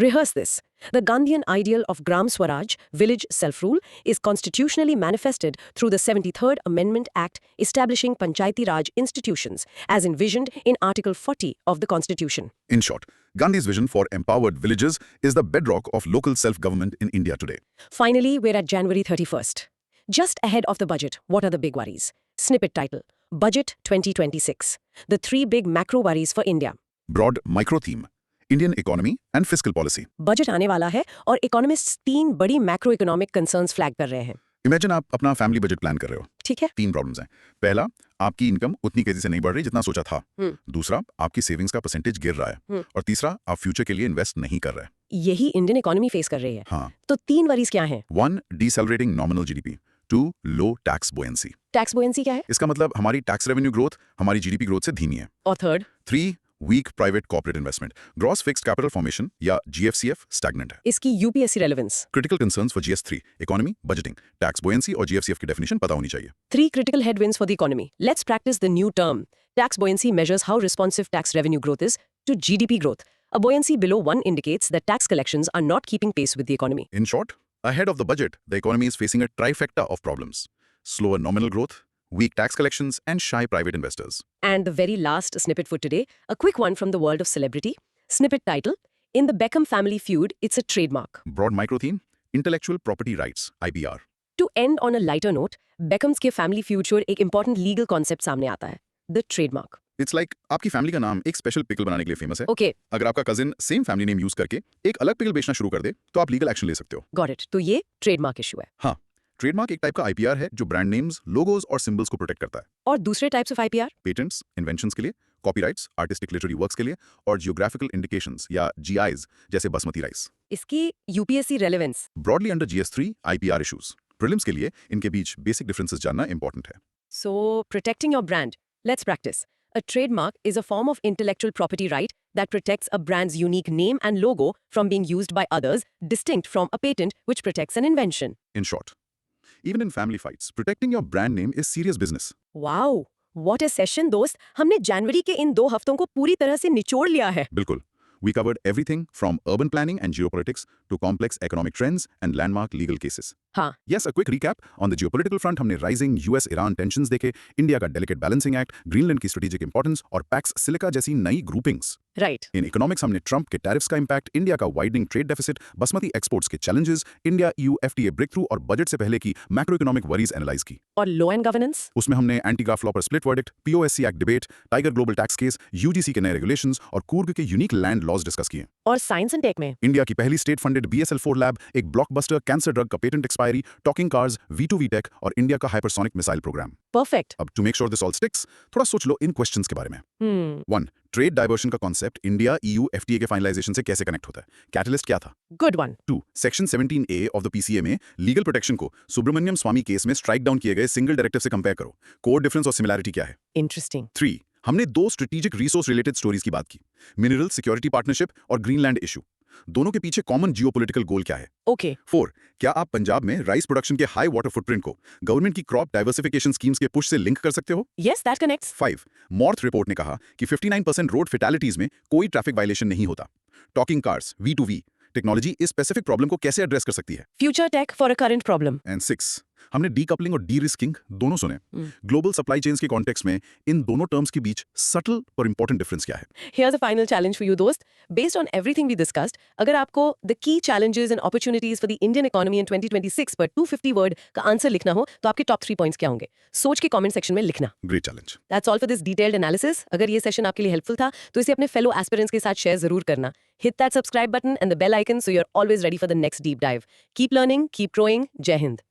Rehearse this. The Gandhian ideal of Gram Swaraj, village self-rule, is constitutionally manifested through the 73rd Amendment Act establishing Panchayati Raj institutions, as envisioned in Article 40 of the Constitution. In short, Gandhi's vision for empowered villages is the bedrock of local self-government in India today. Finally, we're at January 31st. Just ahead of the budget, what are the big worries? Snippet title: Budget 2026. The 3 big macro worries for India. Broad micro theme: Indian economy and fiscal policy. Budget आने वाला है और economists 3 बड़ी macro economic concerns flag कर रहे हैं. Imagine आप अपना फैमिली बजट प्लान कर रहे हो. ठीक है. 3 प्रॉब्लम्स हैं. पहला, आपकी इनकम उतनी तेजी से नहीं बढ़ रही जितना सोचा था. दूसरा, आपकी सेविंग्स का परसेंटेज गिर रहा है. और तीसरा, आप फ्यूचर के लिए इन्वेस्ट नहीं कर रहे. यही इंडियन इकोनॉमी फेस कर रही है. हाँ. तो 3 वरीज क्या हैं? 1. Decelerating nominal GDP. 2. Low tax buoyancy. Tax बुओयेंसी क्या है? इसका मतलब हमारी टैक्स रेवेन्यू ग्रोथ हमारी GDP ग्रोथ से धीमी है. और third? 3. Weak private corporate investment. Gross fixed capital formation या GFCF stagnant है. इसकी UPSC relevance? Critical concerns for GS3 economy, budgeting, tax buoyancy और GFCF की डेफिनेशन पता होनी चाहिए. 3 critical headwinds for the economy. Let's practice the new term. Tax buoyancy measures how responsive tax revenue growth is to GDP growth. A buoyancy below 1 indicates that tax collections are not keeping pace with the economy. In short, ahead of the budget, the economy is facing a trifecta of problems: slower nominal growth, weak tax collections, and shy private investors. And the very last snippet for today, a quick one from the world of celebrity. Snippet title: In the Beckham family feud, it's a trademark. Broad micro theme: Intellectual property rights, IPR. To end on a lighter note, Beckham's के family feud छोड़ एक important legal concept सामने आता है, the trademark. It's like आपकी family का नाम एक स्पेशल पिकल बनाने के लिए फेमस है. Okay, अगर आपका cousin same family name use करके एक अलग पिकल बेचना शुरू कर दे तो आप लीगल एक्शन ले सकते हो. got it. तो ये trademark issue है. हाँ, ट्रेडमार्क एक टाइप का IPR है जो ब्रांड नेम्स, लोगोज और सिंबल्स को प्रोटेक्ट करता है. और दूसरे types of IPR? Patents, inventions के लिए, कॉपीराइट्स, आर्टिस्टिक लिटरेरी वर्क्स के लिए और जियोग्राफिकल इंडिकेशंस या GIs जैसे बासमती राइस. इसकी UPSC relevance? Broadly under GS3 IPR issues. Prelims के लिए इनके बीच बेसिक डिफरेंसेस जानना इंपॉर्टेंट है. So, protecting your brand. Let's practice. A trademark is a form of intellectual property right that protects a brand's unique name and logo from being used by others, distinct from a patent which protects an invention. In short, even in family fights, protecting your brand name is serious business. Wow! What a session, दोस्त! हमने जनवरी के इन 2 हफ्तों को पूरी तरह से निचोड़ लिया है. बिल्कुल. We covered everything from urban planning and geopolitics to complex economic trends and landmark legal cases. हाँ. Yes, a quick recap. On the geopolitical front, हमने rising US-Iran tensions देखे, India का delicate balancing act, Greenland की strategic importance और Pax Silica जैसी नई groupings. Right. In economics, हमने Trump के tariffs का impact, India का widening trade deficit, basmati exports के challenges, India EU FTA breakthrough और budget से पहले की macroeconomic worries analyze की. और law and governance? उसमें हमने anti-graft law पर split verdict, POSC act debate, Tiger global tax case, UGC के नए regulations और Coorg के unique land laws discuss किए. और साइंस एंड टेक में? इंडिया की पहली स्टेट फंडेड BSL-4 लैब, एक ब्लॉकबस्टर कैंसर ड्रग का patent expiry, talking cars, V2V tech और इंडिया का हाइपरसोनिक मिसाइल प्रोग्राम. परफेक्ट. अब to make sure this all sticks, थोड़ा सोच लो इन क्वेश्चंस के बारे में. 1. ट्रेड डाइवर्शन का कॉन्सेप्ट इंडिया EU FTA के फाइनलाइजेशन से कैसे कनेक्ट होता है? कैटलिस्ट क्या था? Good one. 2. Section 17A of the PCA में लीगल प्रोटेक्शन को सुब्रमण्यम स्वामी केस में स्ट्राइक डाउन किए गए सिंगल डायरेक्टिव से कंपेयर करो. कोर डिफरेंस और सिमिलैरिटी क्या है? इंटरेस्टिंग. 3. हमने 2 स्ट्रेटेजिक रिसोर्स रिलेटेड स्टोरीज की बात की, मिनरल सिक्योरिटी पार्टनरशिप और ग्रीनलैंड इशू. दोनों के पीछे कॉमन जियोपॉलिटिकल गोल क्या है? ओके. 4. क्या आप पंजाब में राइस प्रोडक्शन के हाई वाटर फुटप्रिंट को गवर्नमेंट की क्रॉप डाइवर्सिफिकेशन स्कीम्स के पुश से लिंक कर सकते हो? Yes, that connects. 5. मॉर्थ रिपोर्ट ने कहा कि 59% रोड फेटालिटीज में कोई ट्रैफिक वायलेशन नहीं होता. टॉकिंग कार्स, V2V टेक्नोलॉजी इस स्पेसिफिक प्रॉब्लम को कैसे एड्रेस कर सकती है? Future tech for a current problem. And 6. हमने डीकपलिंग और डी-रिस्किंग दोनों सुने. ग्लोबल सप्लाई चेन्स के कॉन्टेक्स्ट में इन दोनों टर्म्स के बीच सटल पर इंपॉर्टेंट डिफरेंस क्या है? Here's a final challenge for you, दोस्त. Based on everything we discussed, अगर आपको the key challenges and opportunities for the Indian economy in 2026 पर 250 word का आंसर लिखना हो, तो आपके top 3 points क्या होंगे? सोच के कमेंट सेक्शन में लिखना. Great challenge. That's all for this detailed analysis. अगर ये सेशन आपके लिए हेल्पफुल था, तो इसे अपने fellow aspirants के साथ शेयर जरूर करना. Hit that subscribe button and the bell icon so you're always ready for the next deep dive. Keep learning, keep growing. जय हिंद.